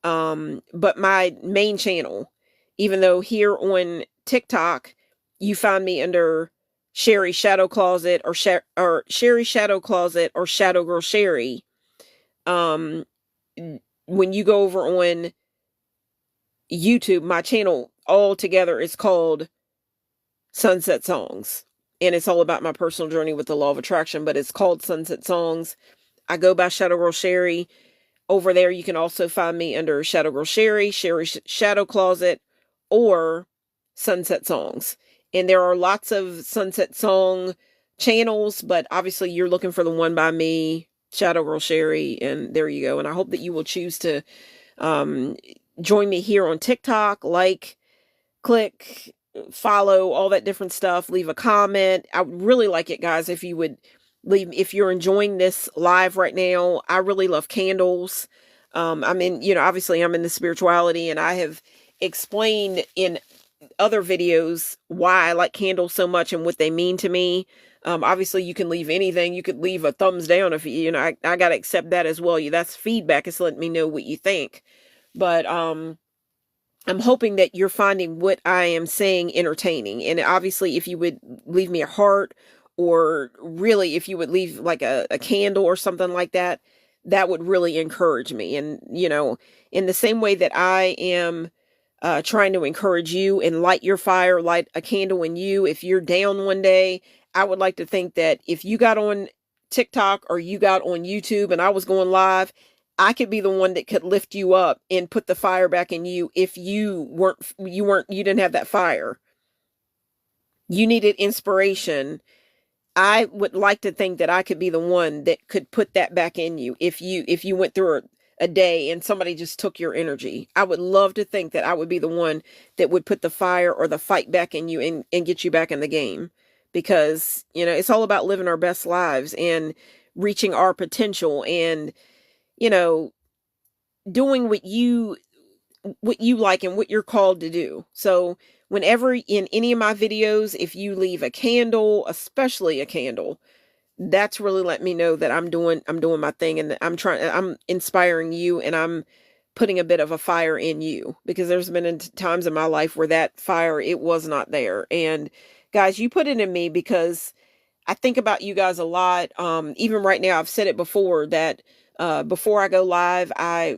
But my main channel, even though here on TikTok, you find me under Sherry Shadow Closet or Sherry Shadow Closet or Shadow Girl Sherry. When you go over on YouTube, my channel all together is called Sunset Songs. And it's all about my personal journey with the law of attraction, but it's called Sunset Songs. I go by Shadow Girl Sherry. Over there, you can also find me under Shadow Girl Sherry, Sherry Shadow Closet, or Sunset Songs. And there are lots of Sunset Song channels, but obviously you're looking for the one by me, Shadow Girl Sherry, and there you go. And I hope that you will choose to join me here on TikTok, click, follow, all that different stuff, leave a comment. I would really like it, guys, if you would leave, if you're enjoying this live right now. I really love candles. Obviously I'm in the spirituality, and I have explained in other videos why I like candles so much and what they mean to me. Obviously you can leave anything. You could leave a thumbs down if I got to accept that as well. That's feedback. It's letting me know what you think. But, I'm hoping that you're finding what I am saying entertaining. And obviously, if you would leave me a heart, or really if you would leave like a candle or something like that, that would really encourage me. And, in the same way that I am trying to encourage you and light your fire, light a candle in you, if you're down one day, I would like to think that if you got on TikTok or you got on YouTube and I was going live, I could be the one that could lift you up and put the fire back in you if you didn't have that fire. You needed inspiration. I would like to think that I could be the one that could put that back in you if you went through a day and somebody just took your energy. I would love to think that I would be the one that would put the fire or the fight back in you and get you back in the game. Because, it's all about living our best lives and reaching our potential and, doing what you like and what you're called to do. So whenever in any of my videos, if you leave a candle, especially a candle, that's really letting me know that I'm doing my thing, and I'm inspiring you, and I'm putting a bit of a fire in you, because there's been times in my life where that fire, it was not there. And guys, you put it in me, because I think about you guys a lot. Even right now, I've said it before that before I go live,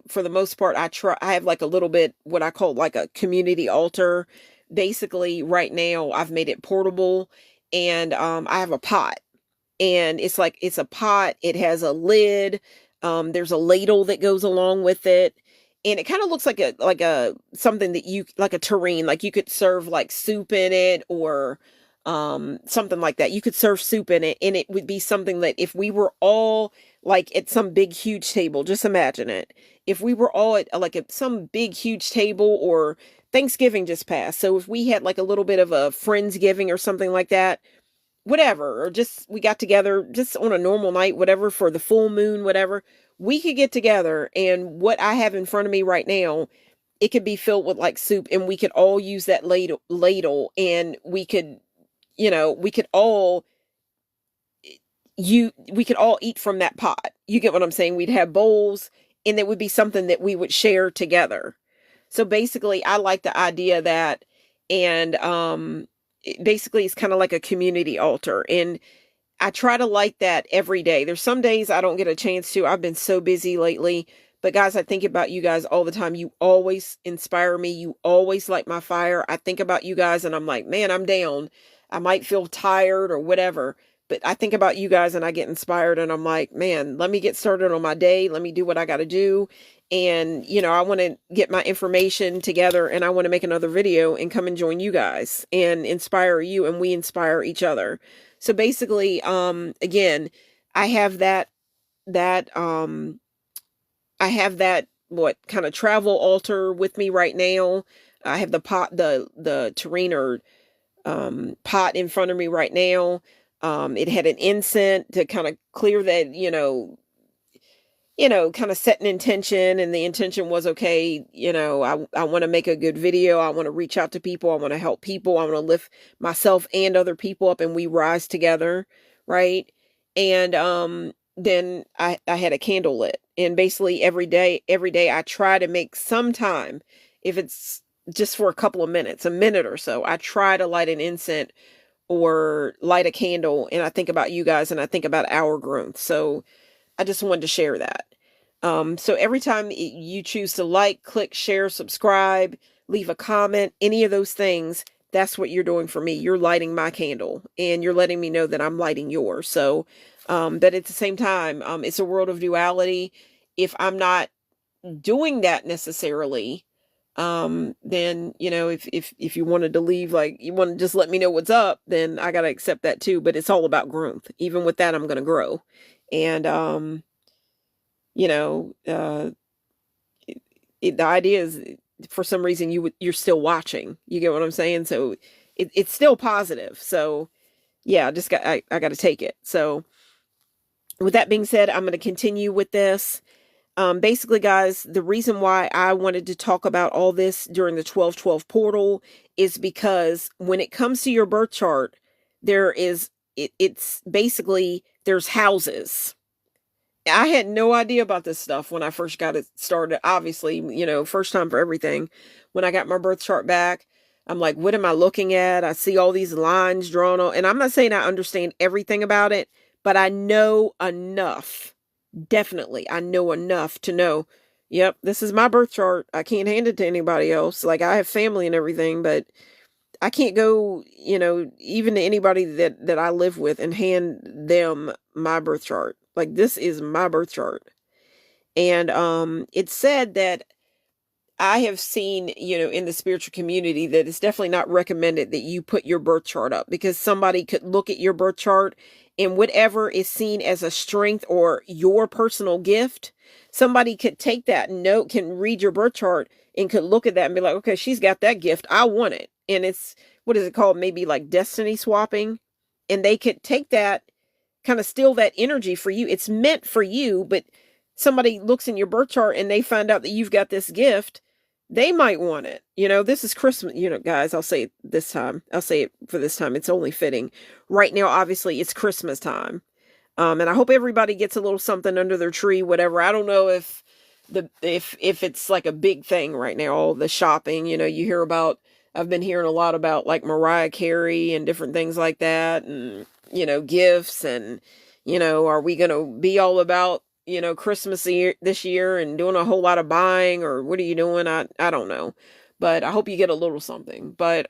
for the most part, I have like a little bit, what I call like a community altar. Basically, right now, I've made it portable, and I have a pot, and it's a pot. It has a lid. There's a ladle that goes along with it. And it kind of looks like a something that like a tureen, like you could serve like soup in it, or something like that. You could serve soup in it, and it would be something that if we were all like at some big huge table, just imagine it. If we were all at some big huge table, or Thanksgiving just passed, so if we had like a little bit of a Friendsgiving or something like that, whatever, or just we got together just on a normal night, whatever, for the full moon, whatever, we could get together, and what I have in front of me right now, it could be filled with like soup, and we could all use that ladle, and we could we could all eat from that pot. You get what I'm saying? We'd have bowls, and it would be something that we would share together. So basically, I like the idea that, and basically it's kind of like a community altar, and I try to light that every day. There's some days I don't get a chance to. I've been so busy lately. But guys, I think about you guys all the time. You always inspire me. You always light my fire. I think about you guys, and I'm like, man, I'm down. I might feel tired or whatever. But I think about you guys, and I get inspired, and I'm like, man, let me get started on my day. Let me do what I got to do. And, I want to get my information together, and I want to make another video and come and join you guys and inspire you, and we inspire each other. So basically, again, I have that what kind of travel altar with me right now. I have the pot, the terrine pot in front of me right now. It had an incense to kind of clear that, kind of set an intention, and the intention was, okay, I want to make a good video. I want to reach out to people. I want to help people. I want to lift myself and other people up, and we rise together. Right. And, then I had a candle lit, and basically every day I try to make some time, if it's just for a couple of minutes, a minute or so, I try to light an incense or light a candle. And I think about you guys, and I think about our growth. So I just wanted to share that. So every time you choose to like, click, share, subscribe, leave a comment, any of those things, that's what you're doing for me. You're lighting my candle, and you're letting me know that I'm lighting yours. So, but at the same time, it's a world of duality. If I'm not doing that necessarily, then, if you wanted to leave, like you want to just let me know what's up, then I got to accept that too. But it's all about growth. Even with that, I'm going to grow. And, you know, uh, the idea is, for some reason, you're still watching. You get what I'm saying? So it's still positive. So yeah, I got to take it. So with that being said, I'm going to continue with this. Basically, guys, the reason why I wanted to talk about all this during the 12/12 portal is because when it comes to your birth chart, it's basically, there's houses. I had no idea about this stuff when I first got it started. Obviously, first time for everything. When I got my birth chart back, I'm like, what am I looking at? I see all these lines drawn on, and I'm not saying I understand everything about it, but I know enough. Definitely, I know enough to know, yep, this is my birth chart. I can't hand it to anybody else. Like, I have family and everything, but I can't go, even to anybody that I live with and hand them my birth chart. Like, this is my birth chart. And it's said that I have seen, in the spiritual community, that it's definitely not recommended that you put your birth chart up, because somebody could look at your birth chart, and whatever is seen as a strength or your personal gift, somebody could take that note, can read your birth chart, and could look at that and be like, okay, she's got that gift. I want it. And it's, what is it called? Maybe like destiny swapping. And they could take that, kind of steal that energy for you. It's meant for you, but somebody looks in your birth chart and they find out that you've got this gift. They might want it. This is Christmas. Guys, I'll say it this time. I'll say it for this time. It's only fitting. Right now, obviously, it's Christmas time. And I hope everybody gets a little something under their tree, whatever. I don't know if it's like a big thing right now, all the shopping, you hear about, I've been hearing a lot about like Mariah Carey and different things like that, and, gifts, and, are we going to be all about, Christmas this year and doing a whole lot of buying, or what are you doing? I don't know, but I hope you get a little something. But,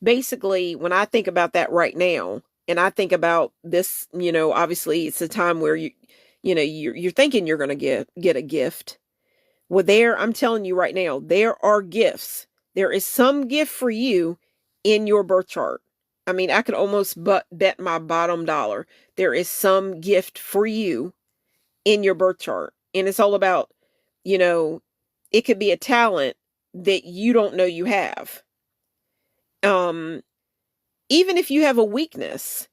basically, when I think about that right now, and I think about this, obviously it's a time where you're thinking you're going to get a gift. Well, I'm telling you right now, there are gifts. There is some gift for you in your birth chart. I mean, I could almost bet my bottom dollar there is some gift for you in your birth chart. And it's all about, it could be a talent that you don't know you have. Even if you have a weakness,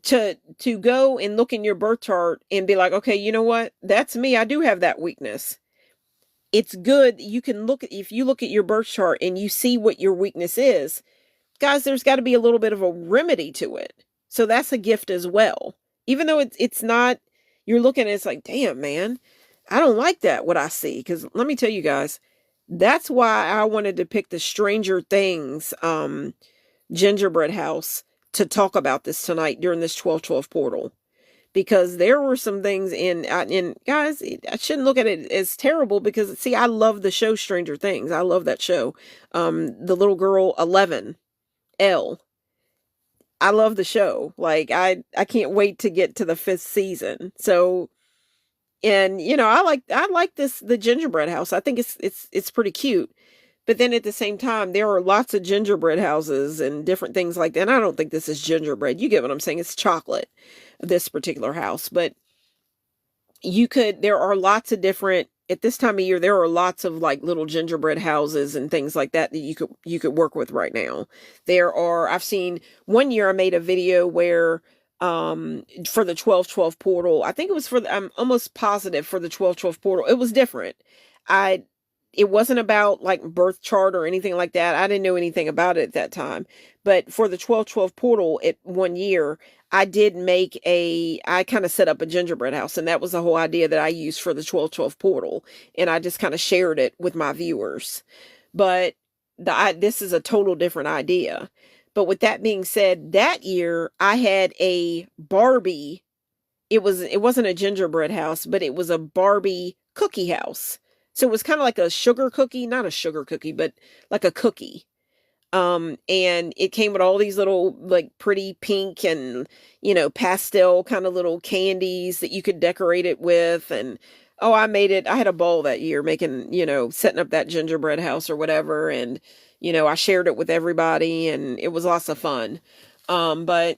to go and look in your birth chart and be like, okay, you know what? That's me. I do have that weakness. It's good. You can if you look at your birth chart and you see what your weakness is, guys, there's got to be a little bit of a remedy to it. So that's a gift as well. Even though it's not, you're looking at it's like, damn, man, I don't like that, what I see. Because let me tell you guys, that's why I wanted to pick the Stranger Things gingerbread house to talk about this tonight during this 12/12 portal. Because there were some things in guys, I shouldn't look at it as terrible, because see, I love the show Stranger Things. I love that show. The little girl 11, Elle. I love the show. Like, I can't wait to get to the 5th season. So, and I like the gingerbread house. I think it's pretty cute. But then at the same time, there are lots of gingerbread houses and different things like that. And I don't think this is gingerbread. You get what I'm saying? It's chocolate, this particular house. But there are lots of different at this time of year, there are lots of like little gingerbread houses and things like that that you could work with right now. I've seen one year I made a video where for the 1212 portal, I think it was I'm almost positive for the 1212 portal. It was different. I it wasn't about like birth chart or anything like that. I didn't know anything about it at that time. But for the 1212 portal at one year, I kind of set up a gingerbread house, and that was the whole idea that I used for the 1212 portal. And I just kind of shared it with my viewers. But this is a total different idea. But with that being said, that year I had a Barbie. It wasn't a gingerbread house, but it was a Barbie cookie house. So it was kind of like a sugar cookie, not a sugar cookie, but like a cookie. And it came with all these little like pretty pink and, pastel kind of little candies that you could decorate it with. And oh, I had a ball that year making, setting up that gingerbread house or whatever. And, I shared it with everybody, and it was lots of fun. But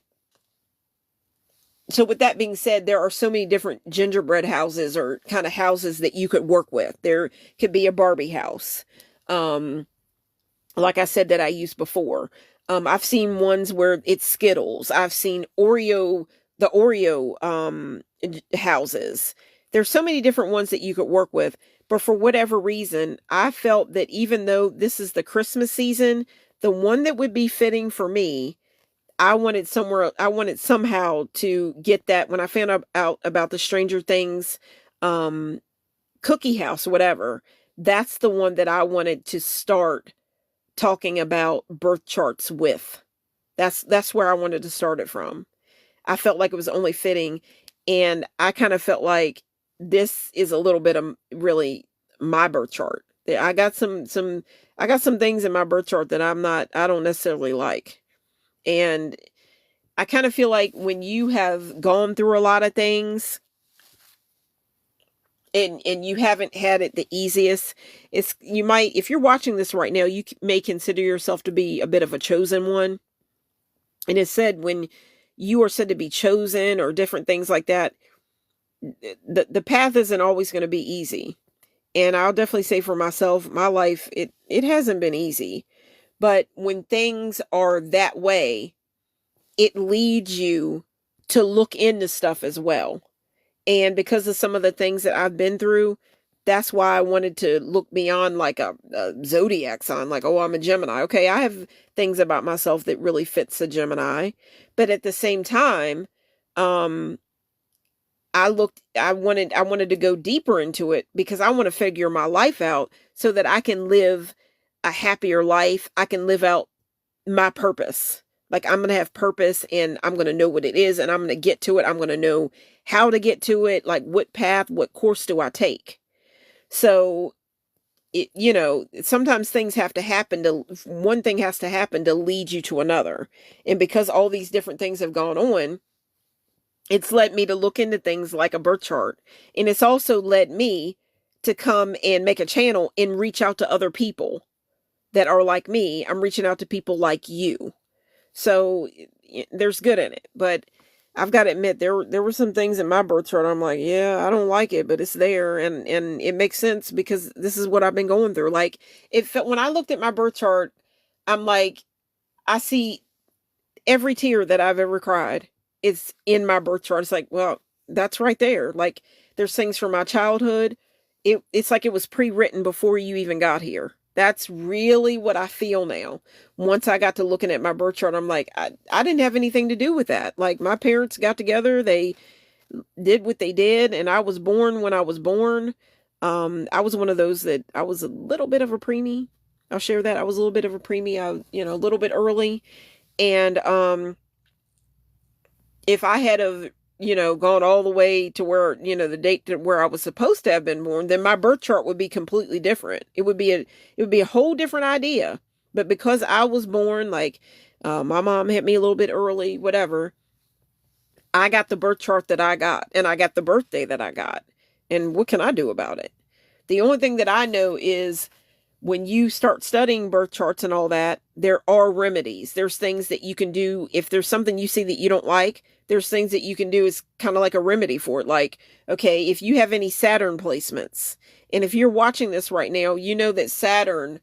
so with that being said, there are so many different gingerbread houses or kind of houses that you could work with. There could be a Barbie house. Like I said, that I used before. I've seen ones where it's Skittles. I've seen the Oreo houses. There's so many different ones that you could work with. But for whatever reason, I felt that even though this is the Christmas season, the one that would be fitting for me, I wanted somehow to get that when I found out about the Stranger Things cookie house or whatever. That's the one that I wanted to start talking about birth charts with. That's where I wanted to start it from. I felt like it was only fitting, and I kind of felt like this is a little bit of really my birth chart. I got some things in my birth chart that I don't necessarily like. And I kind of feel like when you have gone through a lot of things and you haven't had it the easiest, if you're watching this right now, you may consider yourself to be a bit of a chosen one. And it's said when you are said to be chosen or different things like that, the path isn't always going to be easy. And I'll definitely say for myself, my life, it hasn't been easy. But when things are that way, it leads you to look into stuff as well. And because of some of the things that I've been through, that's why I wanted to look beyond like a zodiac sign, like, oh, I'm a Gemini. Okay, I have things about myself that really fits a Gemini. But at the same time, I wanted to go deeper into it because I want to figure my life out so that I can live a happier life. I can live out my purpose. Like, I'm going to have purpose, and I'm going to know what it is, and I'm going to get to it. I'm going to know how to get to it. Like, what path, what course do I take? So, sometimes things have to happen one thing has to happen to lead you to another. And because all these different things have gone on, it's led me to look into things like a birth chart. And it's also led me to come and make a channel and reach out to other people that are like me. I'm reaching out to people like you. So there's good in it. But I've got to admit, there were some things in my birth chart I'm like, yeah, I don't like it, but it's there. And it makes sense because this is what I've been going through. Like, when I looked at my birth chart, I'm like, I see every tear that I've ever cried. It's in my birth chart. It's like, well, that's right there. Like, there's things from my childhood. It's like it was pre-written before you even got here. That's really what I feel now. Once I got to looking at my birth chart, I'm like, I didn't have anything to do with that. Like, my parents got together, they did what they did, and I was born when I was born. I was one of those that I was a little bit of a preemie. I'll share that. I was a little bit of a preemie, a little bit early. And, if I had gone all the way to where, the date to where I was supposed to have been born, then my birth chart would be completely different. It would be a whole different idea. But because I was born, like, my mom hit me a little bit early, whatever, I got the birth chart that I got, and I got the birthday that I got. And what can I do about it? The only thing that I know is when you start studying birth charts and all that, there are remedies. There's things that you can do. If there's something you see that you don't like, there's things that you can do as kind of like a remedy for it. Like, okay, if you have any Saturn placements And if you're watching this right now, you know that Saturn,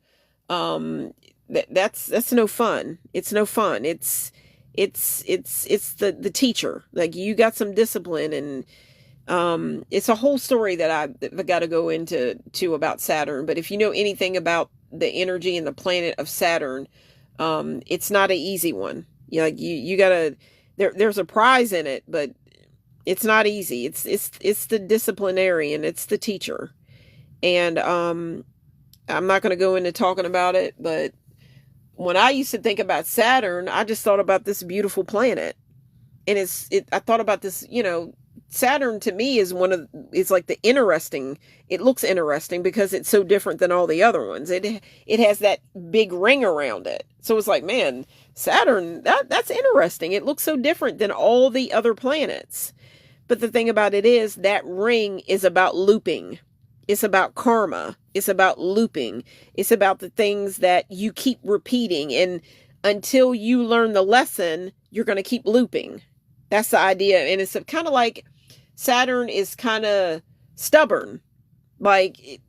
that's no fun. It's no fun. It's the teacher. Like, you got some discipline, and it's a whole story that I've got to go into about Saturn. But if you know anything about the energy and the planet of Saturn, it's not an easy one. You gotta, there's a prize in it, but it's not easy. It's the disciplinarian. It's the teacher. And, I'm not going to go into talking about it, but when I used to think about Saturn, I just thought about this beautiful planet. And I thought about this, Saturn to me is it's like it looks interesting because it's so different than all the other ones. It has that big ring around it. So it's like, man, Saturn, that's interesting. It looks so different than all the other planets. But the thing about it is that ring is about looping. It's about karma. It's about looping. It's about the things that you keep repeating. And until you learn the lesson, you're going to keep looping. That's the idea. And it's kind of like Saturn is kind of stubborn. Like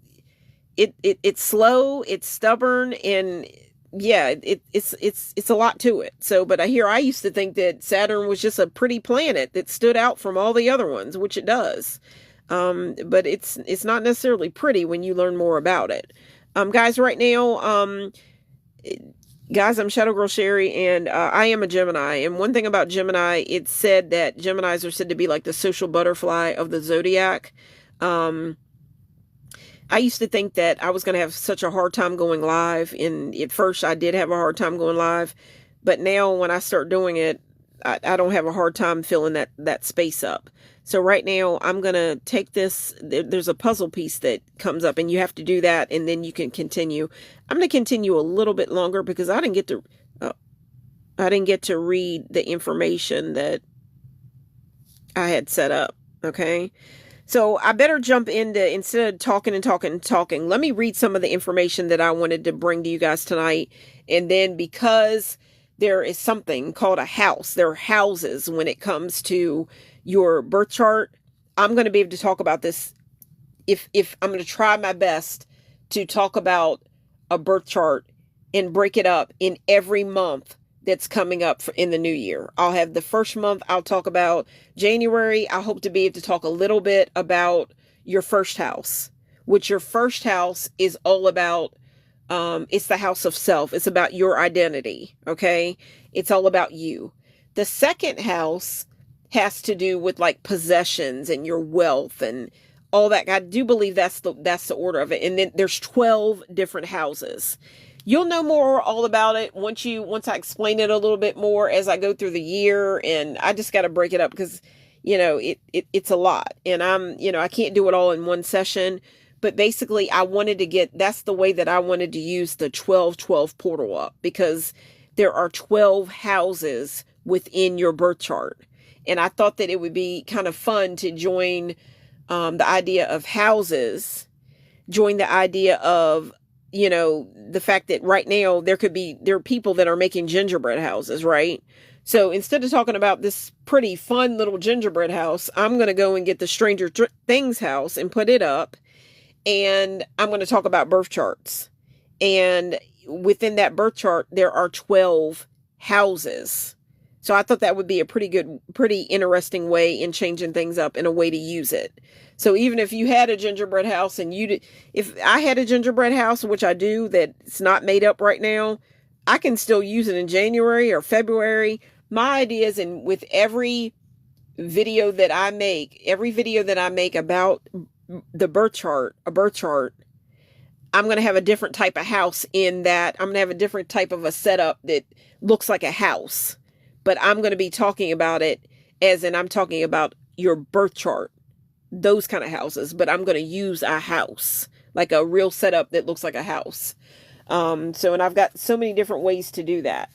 it's slow, it's stubborn, and yeah, it's a lot to it. So, but I used to think that Saturn was just a pretty planet that stood out from all the other ones, which it does. But it's not necessarily pretty when you learn more about it. Guys, right now, guys, I'm Shadow Girl Sherry, and I am a Gemini. And one thing about Gemini, it's said that Geminis are said to be like the social butterfly of the zodiac. I used to think that I was going to have such a hard time going live. And at first, I did have a hard time going live. But now when I start doing it, I don't have a hard time filling that space up. So right now, I'm going to take this. There's a puzzle piece that comes up, and you have to do that, and then you can continue. I'm going to continue a little bit longer because I didn't get to read the information that I had set up. Okay. So I better jump into, instead of talking, let me read some of the information that I wanted to bring to you guys tonight. And then, because there is something called a house, there are houses when it comes to your birth chart, I'm going to be able to talk about this. If I'm going to try my best to talk about a birth chart and break it up in every month that's coming up in the new year. I'll have the first month, I'll talk about January. I hope to be able to talk a little bit about your first house, which your first house is all about. It's the house of self. It's about your identity. Okay. It's all about you. The second house has to do with like possessions and your wealth and all that. I do believe that's the order of it. And then there's 12 different houses. You'll know more all about it once I explain it a little bit more as I go through the year. And I just got to break it up because, it's a lot. And I can't do it all in one session. But basically, that's the way that I wanted to use the 12-12 portal up, because there are 12 houses within your birth chart. And I thought that it would be kind of fun to join the idea of houses, join the idea of, the fact that right now there are people that are making gingerbread houses, right? So instead of talking about this pretty fun little gingerbread house, I'm going to go and get the Stranger Things house and put it up. And I'm going to talk about birth charts. And within that birth chart, there are 12 houses. So I thought that would be a pretty interesting way in changing things up and a way to use it. So even if you had a gingerbread house and if I had a gingerbread house, which I do, that it's not made up right now, I can still use it in January or February. My idea is, with every video that I make about the birth chart, I'm going to have a different type of house in that. I'm going to have a different type of a setup that looks like a house. But I'm going to be talking about it as in I'm talking about your birth chart, those kind of houses. But I'm going to use a house, like a real setup that looks like a house. And I've got so many different ways to do that.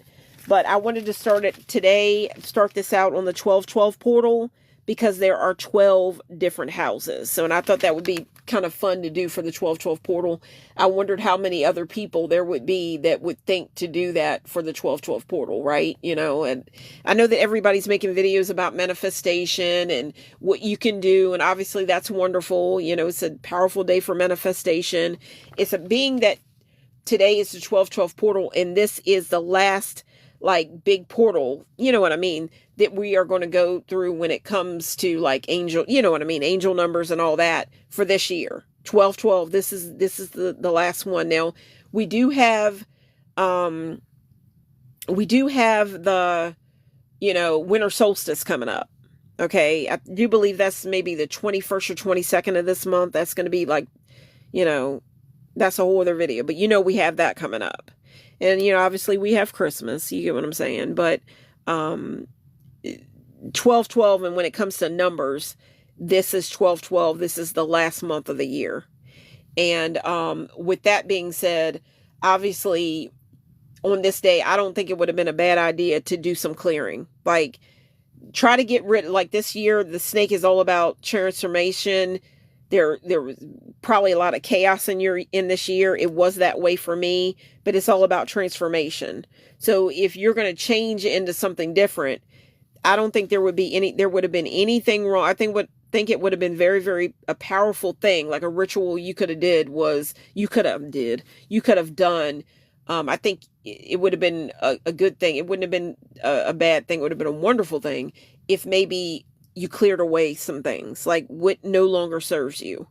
But I wanted to start this out on the 12-12 portal, because there are 12 different houses. So, and I thought that would be kind of fun to do for the 1212 portal. I wondered how many other people there would be that would think to do that for the 1212 portal, right? And I know that everybody's making videos about manifestation and what you can do. And obviously that's wonderful. It's a powerful day for manifestation. It's a being that today is the 1212 portal, and this is the last like big portal, you know what I mean, that we are going to go through when it comes to like angel, you know what I mean, angel numbers and all that for this year. 1212, this is the last one. Now, we do have the winter solstice coming up. Okay, I do believe that's maybe the 21st or 22nd of this month. That's going to be like, that's a whole other video, but we have that coming up. And, obviously we have Christmas, you get what I'm saying? But 1212, and when it comes to numbers, this is 1212. This is the last month of the year. And with that being said, obviously on this day, I don't think it would have been a bad idea to do some clearing. Like, try to get rid, like this year, the snake is all about transformation. There was probably a lot of chaos in this year. It was that way for me, but it's all about transformation. So if you're going to change into something different, I don't think there would have been anything wrong. I think it would have been very, very a powerful thing, like a ritual you could have done. I think it would have been a good thing. It wouldn't have been a bad thing. It would have been a wonderful thing if maybe you cleared away some things, like what no longer serves you.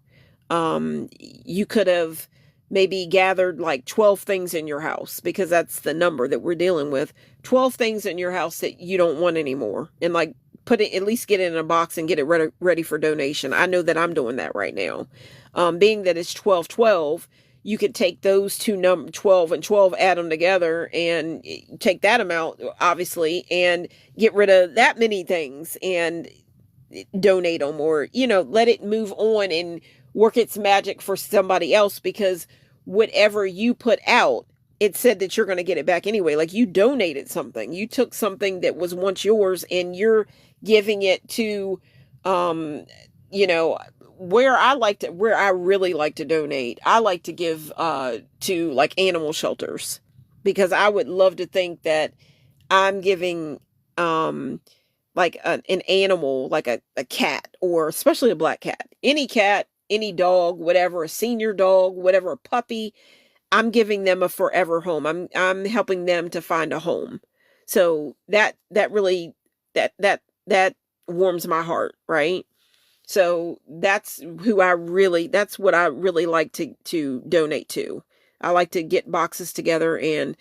You could have maybe gathered like 12 things in your house, because that's the number that we're dealing with. 12 things in your house that you don't want anymore, and like at least get it in a box and get it ready for donation. I know that I'm doing that right now. Being that it's 1212, you could take those two 12 and 12, add them together and take that amount, obviously, and get rid of that many things and donate them, or let it move on and work its magic for somebody else, because whatever you put out, it said that you're going to get it back anyway. Like, you donated something, you took something that was once yours and you're giving it to where I really like to donate. I like to give to like animal shelters, because I would love to think that I'm giving like an animal, like a cat, or especially a black cat, any dog, whatever, a senior dog, whatever, a puppy, I'm giving them a forever home. I'm helping them to find a home. So that really, that warms my heart, right? So that's what I really like to donate to. I like to get boxes together and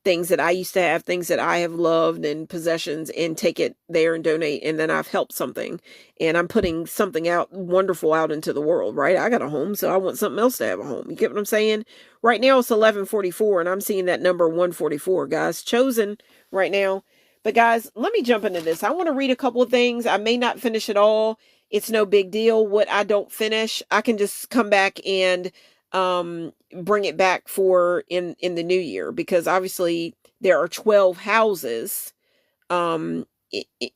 things that I used to have, things that I have loved and possessions, and take it there and donate. And then I've helped something, and I'm putting something wonderful out into the world, right? I got a home, so I want something else to have a home. You get what I'm saying? Right now it's 11:44, and I'm seeing that number 144, guys, chosen right now. But guys, let me jump into this. I want to read a couple of things. I may not finish it all. It's no big deal. What I don't finish, I can just come back and bring it back for in the new year, because obviously there are 12 houses in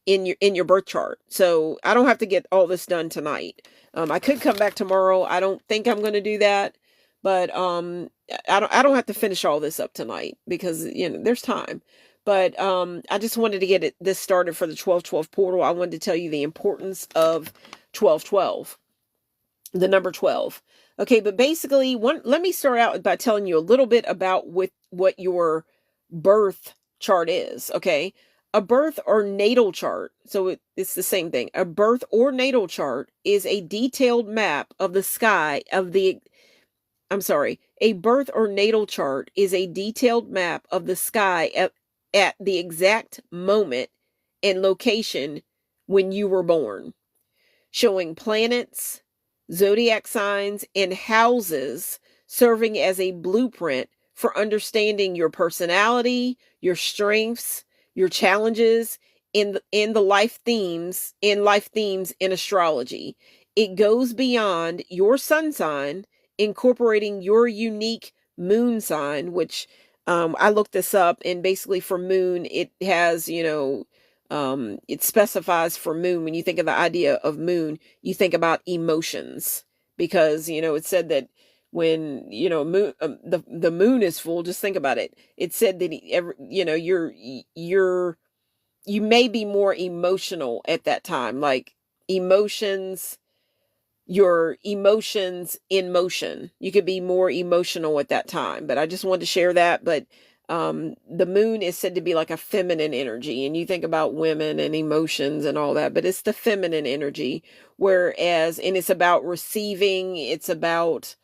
your birth chart. So I don't have to get all this done tonight. I could come back tomorrow. I don't think I'm going to do that, but I don't have to finish all this up tonight, because there's time. But I just wanted to get this started for the 1212 portal. I wanted to tell you the importance of 1212, the number 12. Okay, but basically, let me start out by telling you a little bit about what your birth chart is, okay? A birth or natal chart, so it's the same thing. A birth or natal chart is a detailed map of the sky a birth or natal chart is a detailed map of the sky at the exact moment and location when you were born, showing planets, zodiac signs, and houses, serving as a blueprint for understanding your personality, your strengths, your challenges in life themes in astrology. It goes beyond your sun sign, incorporating your unique moon sign, which I looked this up, and basically for moon, it has, it specifies for moon. When you think of the idea of moon, you think about emotions, because, it said that when, moon, the moon is full, just think about it. It said that you may be more emotional at that time, like emotions, your emotions in motion. You could be more emotional at that time. But I just wanted to share that. But the moon is said to be like a feminine energy, and you think about women and emotions and all that, but it's the feminine energy. Whereas, and it's about receiving, it's about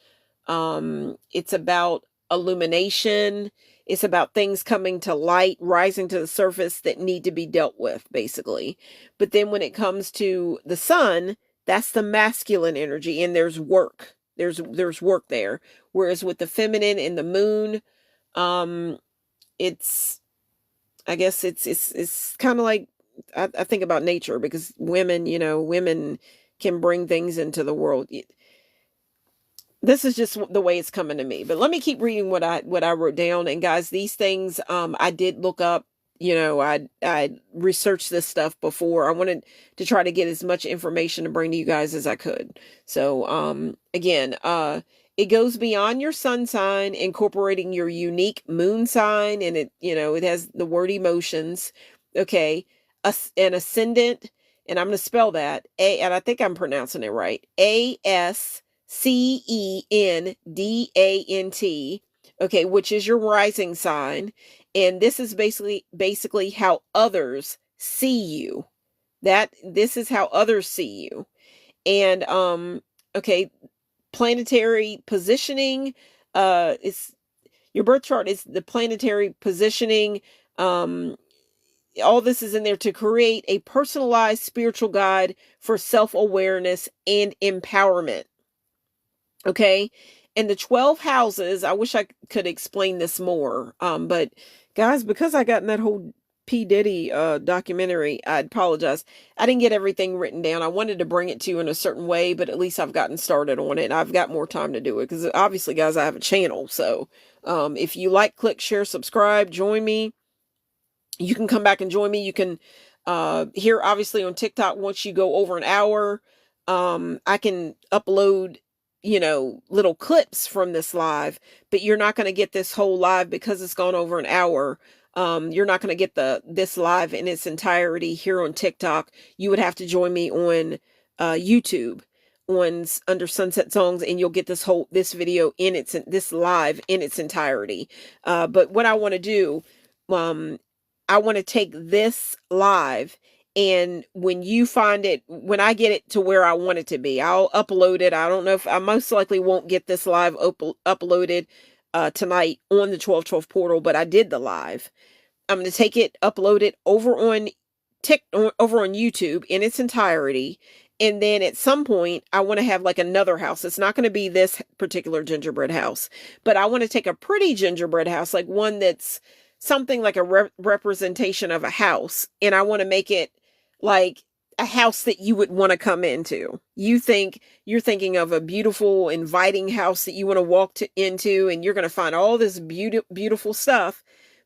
illumination. It's about things coming to light, rising to the surface that need to be dealt with, basically. But then when it comes to the sun, that's the masculine energy, and there's work. There's work there. Whereas with the feminine and the moon, it's, I guess it's kind of like, I think about nature, because women can bring things into the world. This is just the way it's coming to me. But let me keep reading what I wrote down. And guys, these things, I did look up. I researched this stuff before. I wanted to try to get as much information to bring to you guys as I could. So, again, it goes beyond your sun sign, incorporating your unique moon sign, and it has the word emotions. Okay, an ascendant, and I'm going to spell that and I think I'm pronouncing it right. Ascendant. Okay, which is your rising sign. And this is basically how others see you. This is how others see you. And okay, planetary positioning, is your birth chart is the planetary positioning. All this is in there to create a personalized spiritual guide for self-awareness and empowerment. Okay. And the 12 houses, I wish I could explain this more. But guys, because I got in that whole P. Diddy documentary, I apologize. I didn't get everything written down. I wanted to bring it to you in a certain way, but at least I've gotten started on it. I've got more time to do it, because obviously, guys, I have a channel. So if you like, click, share, subscribe, join me. You can come back and join me. You can here, obviously, on TikTok, once you go over an hour, I can upload little clips from this live, but you're not going to get this whole live because it's gone over an hour. You're not going to get this live in its entirety here on TikTok. You would have to join me on YouTube under Sunset Songs, and you'll get this video this live in its entirety. But what I want to do, I want to take this live, and when I get it to where I want it to be, I'll upload it. I don't know if I most likely won't get this live uploaded tonight on the 1212 portal, but I did the live. I'm going to take it, upload it over on YouTube in its entirety. And then at some point, I want to have like another house. It's not going to be this particular gingerbread house, but I want to take a pretty gingerbread house, like one that's something like a representation of a house. And I want to make it like a house that you would want to come into. You're thinking of a beautiful, inviting house that you want to walk into, and you're going to find all this beautiful stuff.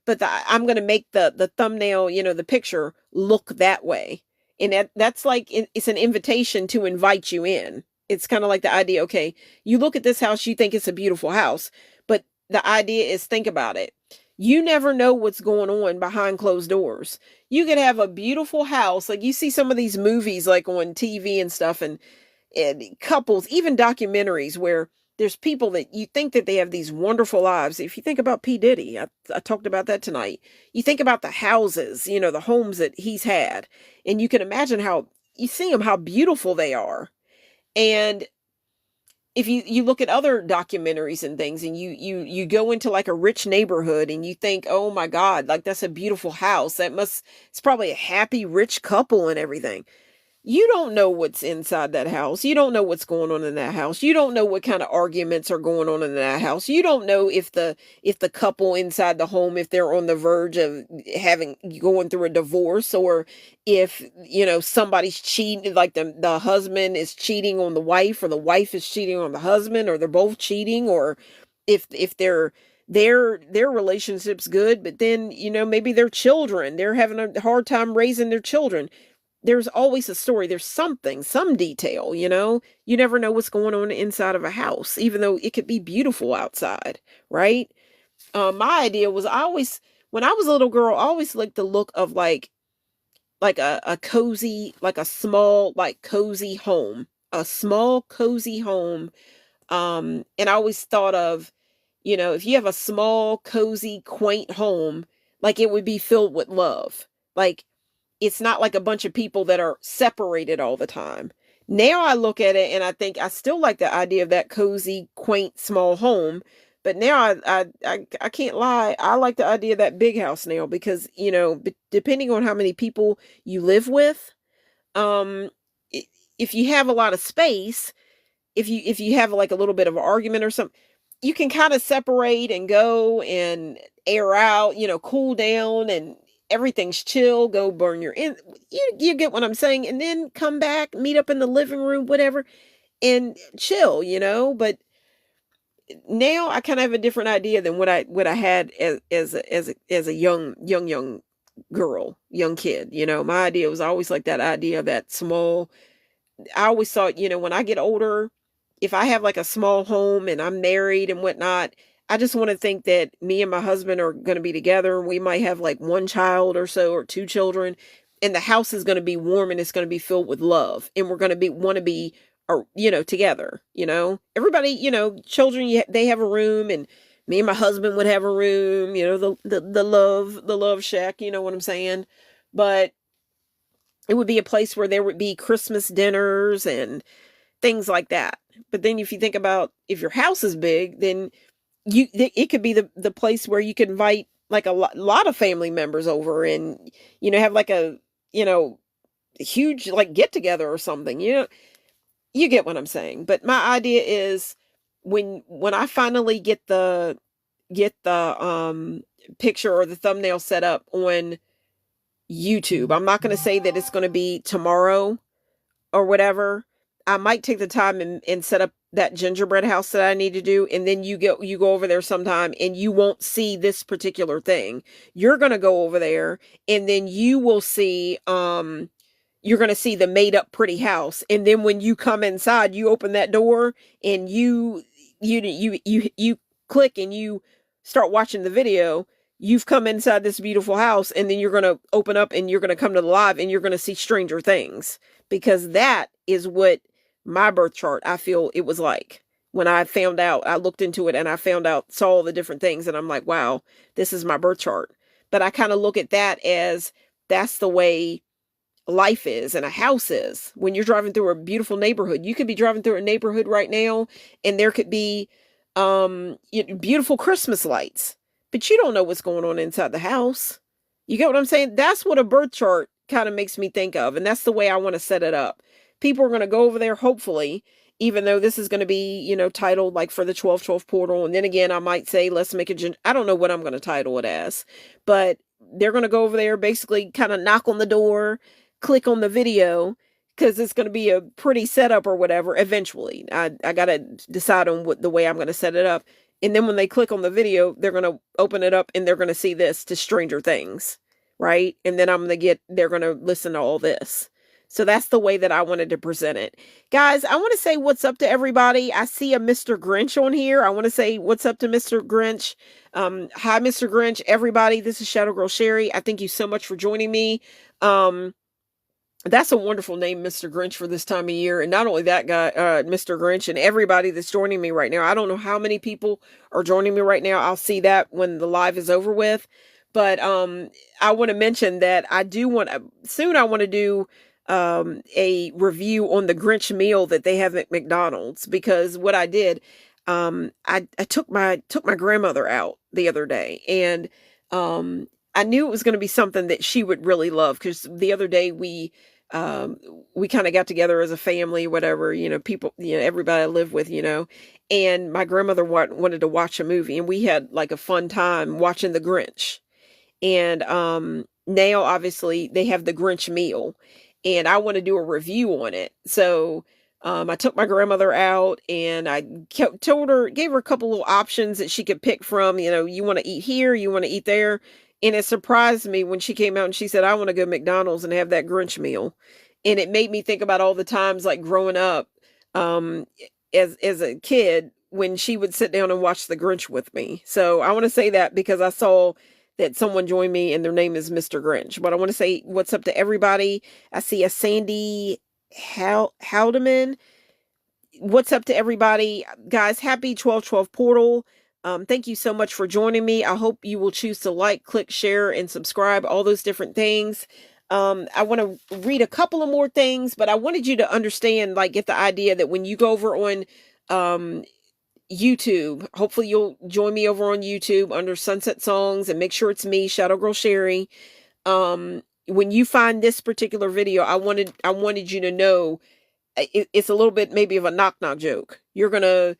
But I'm going to make the thumbnail, the picture, look that way. And that's like, it's an invitation to invite you in. It's kind of like the idea, okay, you look at this house, you think it's a beautiful house, but the idea is, think about it. You never know what's going on behind closed doors. You could have a beautiful house, like you see some of these movies like on TV and stuff, and couples, even documentaries, where there's people that you think that they have these wonderful lives. If you think about P. Diddy, I talked about that tonight. You think about the houses, the homes that he's had, and you can imagine how you see them, how beautiful they are. And if you look at other documentaries and things, and you go into like a rich neighborhood, and you think, oh my God, like that's a beautiful house. It's probably a happy, rich couple and everything. You don't know what's inside that house. You don't know what's going on in that house. You don't know what kind of arguments are going on in that house. You don't know if the couple inside the home, if they're on the verge of going through a divorce, or if, somebody's cheating, like the husband is cheating on the wife, or the wife is cheating on the husband, or they're both cheating, or if they're their relationship's good, but then, maybe their children, they're having a hard time raising their children. There's always a story. There's something, some detail, You never know what's going on inside of a house, even though it could be beautiful outside, right? My idea was when I was a little girl, I always liked the look of like a cozy, like a small, like cozy home, a small cozy home. And I always thought of, if you have a small, cozy, quaint home, like it would be filled with love. Like it's not like a bunch of people that are separated all the time. Now I look at it and I think I still like the idea of that cozy, quaint, small home. But now I can't lie. I like the idea of that big house now because, depending on how many people you live with, um, if you have a lot of space, if you have like a little bit of an argument or something, you can kind of separate and go and air out, cool down, and everything's chill. Go burn your in. You get what I'm saying, and then come back, meet up in the living room, whatever, and chill. But now I kind of have a different idea than what I had as a young girl, young kid. My idea was always like that idea of that small. I always thought, when I get older, if I have like a small home and I'm married and whatnot, I just want to think that me and my husband are going to be together. We might have like one child or so, or two children, and the house is going to be warm and it's going to be filled with love. And we're going to want to be, or, together, everybody, children, they have a room, and me and my husband would have a room, the love shack, you know what I'm saying? But it would be a place where there would be Christmas dinners and things like that. But then if you think about if your house is big, then it could be the place where you could invite like a lot of family members over, and have like a huge like get together or something. You get what I'm saying. But my idea is when I finally get the picture or the thumbnail set up on YouTube. I'm not going to say that it's going to be tomorrow or whatever. I might take the time and set up that gingerbread house that I need to do. And then you go over there sometime and you won't see this particular thing. You're going to go over there and then you will see, you're going to see the made up pretty house. And then when you come inside, you open that door and you click and you start watching the video. You've come inside this beautiful house, and then you're going to open up and you're going to come to the live and you're going to see Stranger Things, because that is what my birth chart, I feel it was like when I found out. I looked into it and I found out, saw all the different things, and I'm like, wow, this is my birth chart. But I kind of look at that as that's the way life is and a house is. When you're driving through a beautiful neighborhood, you could be driving through a neighborhood right now and there could be beautiful Christmas lights, but you don't know what's going on inside the house. You get what I'm saying? That's what a birth chart kind of makes me think of. And that's the way I want to set it up. People are going to go over there, hopefully, even though this is going to be, titled like for the 1212 portal. And then again, I might say, let's make I don't know what I'm going to title it as, but they're going to go over there, basically kind of knock on the door, click on the video, because it's going to be a pretty setup or whatever. Eventually, I got to decide on the way I'm going to set it up. And then when they click on the video, they're going to open it up and they're going to see this, to Stranger Things, right? And then they're going to listen to all this. So that's the way that I wanted to present it. Guys, I want to say what's up to everybody. I see a Mr. Grinch on here. I want to say what's up to Mr. Grinch. Hi, Mr. Grinch, everybody. This is Shadow Girl Sherry. I thank you so much for joining me. That's a wonderful name, Mr. Grinch, for this time of year. And not only that guy, Mr. Grinch, and everybody that's joining me right now. I don't know how many people are joining me right now. I'll see that when the live is over with. But I want to mention that I want to do a review on the Grinch meal that they have at McDonald's, because what I did, I took my grandmother out the other day, and I knew it was going to be something that she would really love, because the other day we kind of got together as a family, whatever, people, everybody I live with, and my grandmother wanted to watch a movie, and we had like a fun time watching the Grinch. And now obviously they have the Grinch meal, and I want to do a review on it. So I took my grandmother out and I told her, gave her a couple of options that she could pick from. You know, you want to eat here, you want to eat there. And it surprised me when she came out and she said, I want to go to McDonald's and have that Grinch meal. And it made me think about all the times like growing up, um, as a kid when she would sit down and watch the Grinch with me. So I want to say that because I saw that someone joined me and their name is Mr. Grinch. But I want to say what's up to everybody. I see a Sandy Howdeman. What's up to everybody? Guys, happy 12/12 portal. Thank you so much for joining me. I hope you will choose to like, click, share, and subscribe, all those different things. I want to read a couple of more things, but I wanted you to understand, like, get the idea that when you go over on um, YouTube, hopefully you'll join me over on YouTube under Sunset Songs and make sure it's me, Shadow Girl Sherry. When you find this particular video, I wanted you to know it's a little bit maybe of a knock knock joke. You're gonna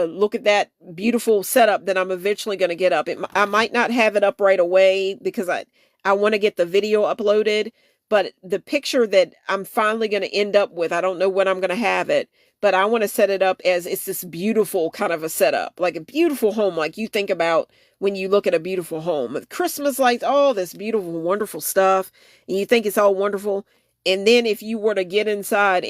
look at that beautiful setup that I'm eventually gonna get up. I might not have it up right away because I want to get the video uploaded, but the picture that I'm finally gonna end up with, I don't know when I'm gonna have it, but I want to set it up as it's this beautiful kind of a setup, like a beautiful home, like you think about when you look at a beautiful home with Christmas lights, all this beautiful, wonderful stuff, and you think it's all wonderful. And then if you were to get inside,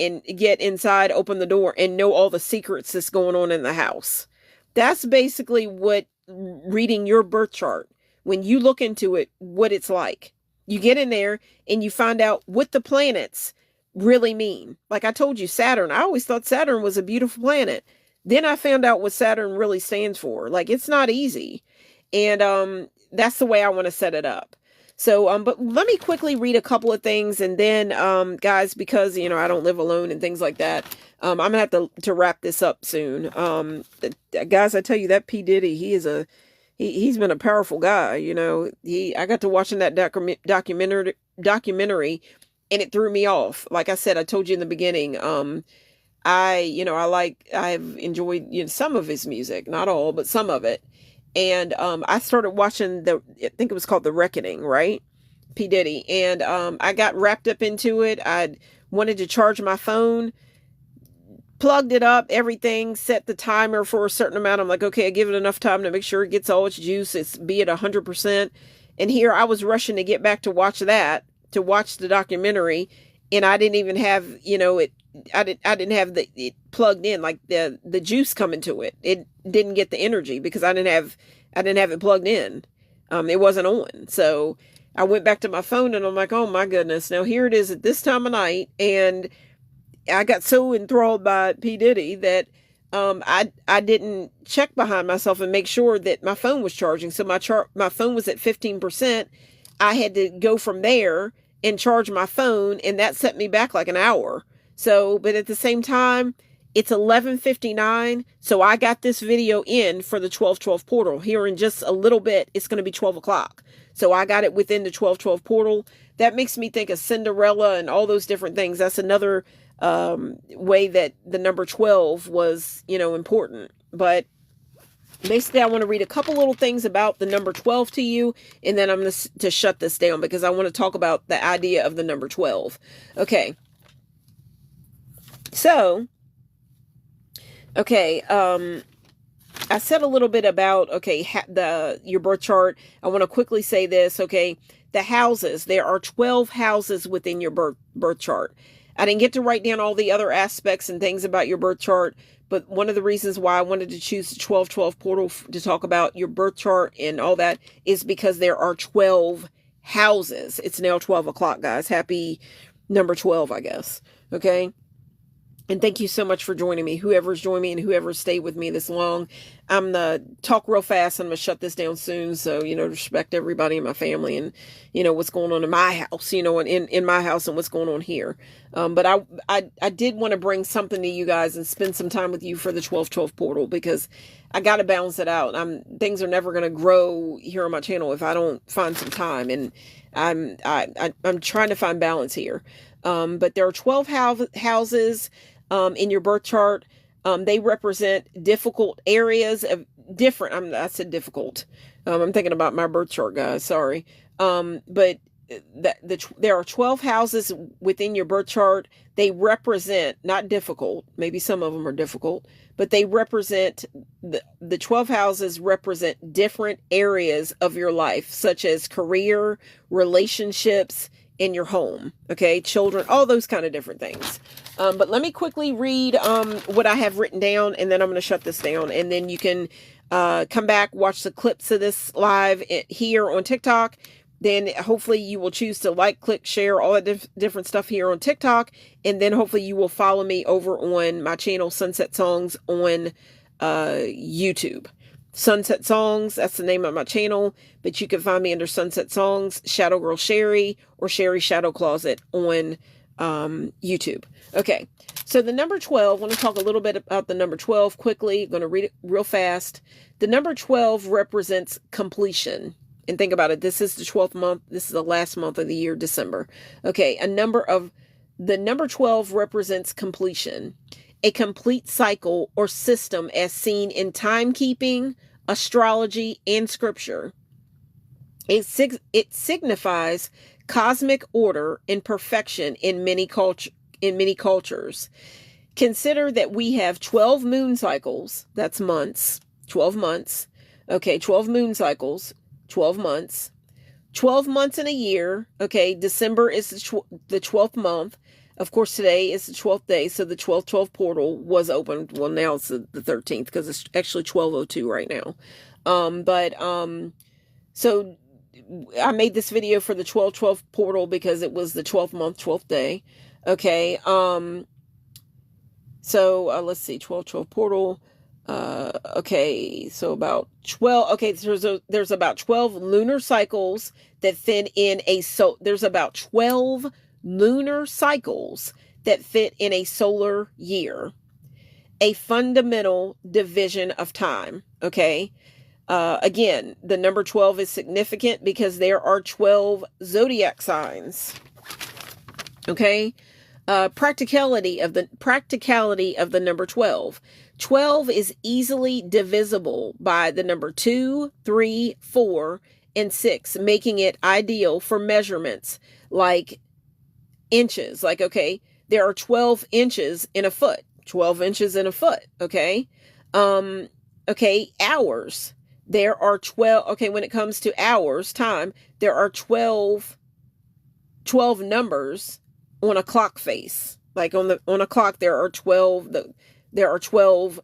open the door and know all the secrets that's going on in the house. That's basically what reading your birth chart, when you look into it, what it's like. You get in there and you find out what the planets really mean. Like I told you, Saturn, I always thought Saturn was a beautiful planet. Then I found out what Saturn really stands for. Like it's not easy. And that's the way I want to set it up. So, but let me quickly read a couple of things and then, guys, because, you know, I don't live alone and things like that, I'm gonna have to wrap this up soon. Guys, I tell you that P. Diddy, he's been a powerful guy, you know, I got to watching that documentary and it threw me off. Like I said, I told you in the beginning, I've enjoyed, you know, some of his music, not all, but some of it. And I started watching I think it was called The Reckoning, right? P. Diddy. And I got wrapped up into it. I wanted to charge my phone, plugged it up, everything, set the timer for a certain amount. I'm like, okay, I give it enough time to make sure it gets all its juice. It's be at 100%. And here I was rushing to get back to watch the documentary. And I didn't even have, you know, I didn't have it plugged in, like the juice coming to it. It didn't get the energy because I didn't have it plugged in. It wasn't on. So I went back to my phone and I'm like, oh my goodness. Now here it is at this time of night. And I got so enthralled by P. Diddy that I didn't check behind myself and make sure that my phone was charging. So my phone was at 15%. I had to go from there and charge my phone, and that set me back like an hour. So, but at the same time, it's 11:59, so I got this video in for the 12/12 portal. Here in just a little bit, it's going to be 12 o'clock. So I got it within the 12/12 portal. That makes me think of Cinderella and all those different things. That's another way that the number 12 was, you know, important. But basically, I want to read a couple little things about the number 12 to you, and then I'm going to shut this down because I want to talk about the idea of the number 12. Okay. So, okay, I said a little bit about, okay, your birth chart. I want to quickly say this, okay, the houses. There are 12 houses within your birth chart. I didn't get to write down all the other aspects and things about your birth chart, but one of the reasons why I wanted to choose the 12/12 portal to talk about your birth chart and all that is because there are 12 houses. It's now 12 o'clock, guys. Happy number 12, I guess. Okay. And thank you so much for joining me. Whoever's joined me and whoever stayed with me this long. I'm going to talk real fast. I'm going to shut this down soon. So, you know, respect everybody in my family and, you know, what's going on in my house, you know, and in my house and what's going on here. But I did want to bring something to you guys and spend some time with you for the 12/12 portal because I got to balance it out. Things are never going to grow here on my channel if I don't find some time. And I'm trying to find balance here. But there are 12 houses in your birth chart. They represent difficult areas of different. I said difficult. I'm thinking about my birth chart, guys. Sorry. But there are 12 houses within your birth chart. They represent, not difficult, maybe some of them are difficult, but they represent, the 12 houses represent different areas of your life, such as career, relationships, in your home, okay, children, all those kind of different things. But let me quickly read what I have written down, and then I'm going to shut this down, and then you can come back, watch the clips of this live here on TikTok. Then hopefully you will choose to like, click, share, all that different stuff here on TikTok. And then hopefully you will follow me over on my channel, Sunset Songs, on YouTube. Sunset Songs, that's the name of my channel, but you can find me under Sunset Songs, Shadow Girl Sherry, or Sherry Shadow Closet on YouTube. Okay, so the number 12, I want to talk a little bit about the number 12 quickly. I'm going to read it real fast. The number 12 represents completion. And think about it, this is the 12th month, this is the last month of the year, December. Okay, the number 12 represents completion. A complete cycle or system as seen in timekeeping, astrology, and scripture. It signifies cosmic order and perfection in many cultures. Consider that we have 12 moon cycles, that's months, 12 months. Okay, 12 moon cycles, 12 months. 12 months in a year. Okay, December is the 12th month. Of course, today is the 12th day, so the 1212 portal was opened. Well, now it's the 13th because it's actually 1202 right now. So I made this video for the 1212 portal because it was the 12th month, 12th day. Okay. Let's see, 1212 portal. Okay, so about 12, okay, there's about 12 lunar cycles that fit in there's about 12 lunar cycles that fit in a solar year. A fundamental division of time, okay? Again, the number 12 is significant because there are 12 zodiac signs, okay? Practicality of the number 12. 12 is easily divisible by the number 2, 3, 4, and 6, making it ideal for measurements like inches. Like, okay, there are 12 inches in a foot, 12 inches in a foot, okay? Okay, hours. There are 12, okay, when it comes to hours, time, there are 12 numbers on a clock face. Like on a clock, there are 12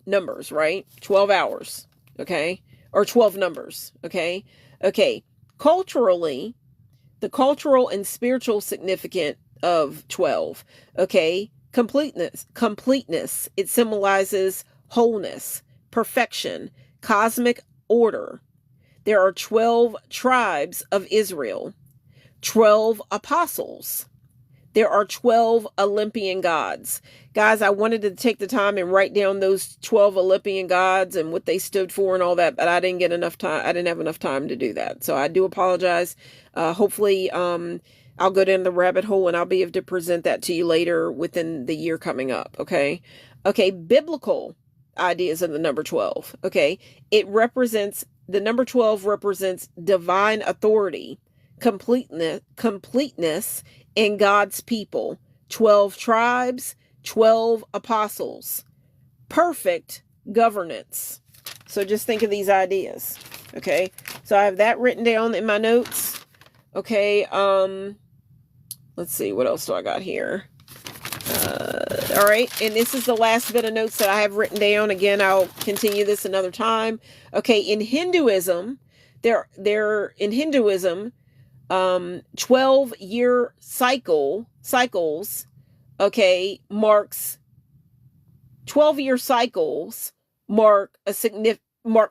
numbers, right? 12 hours, okay? Or 12 numbers, okay? Okay, culturally, the cultural and spiritual significance of 12, okay? Completeness. It symbolizes wholeness, perfection, cosmic order. There are 12 tribes of Israel, 12 apostles. There are 12 Olympian gods. Guys, I wanted to take the time and write down those 12 Olympian gods and what they stood for and all that, but I didn't get enough time. I didn't have enough time to do that. So I do apologize. Hopefully, I'll go down the rabbit hole and I'll be able to present that to you later within the year coming up. Okay. Okay. Biblical ideas of the number 12. Okay. The number 12 represents divine authority, completeness in God's people, 12 tribes, 12 apostles, perfect governance. So just think of these ideas. Okay. So I have that written down in my notes. Okay. Let's see. What else do I got here? All right. And this is the last bit of notes that I have written down. Again, I'll continue this another time. Okay. In Hinduism, 12-year cycles, okay, 12-year cycles mark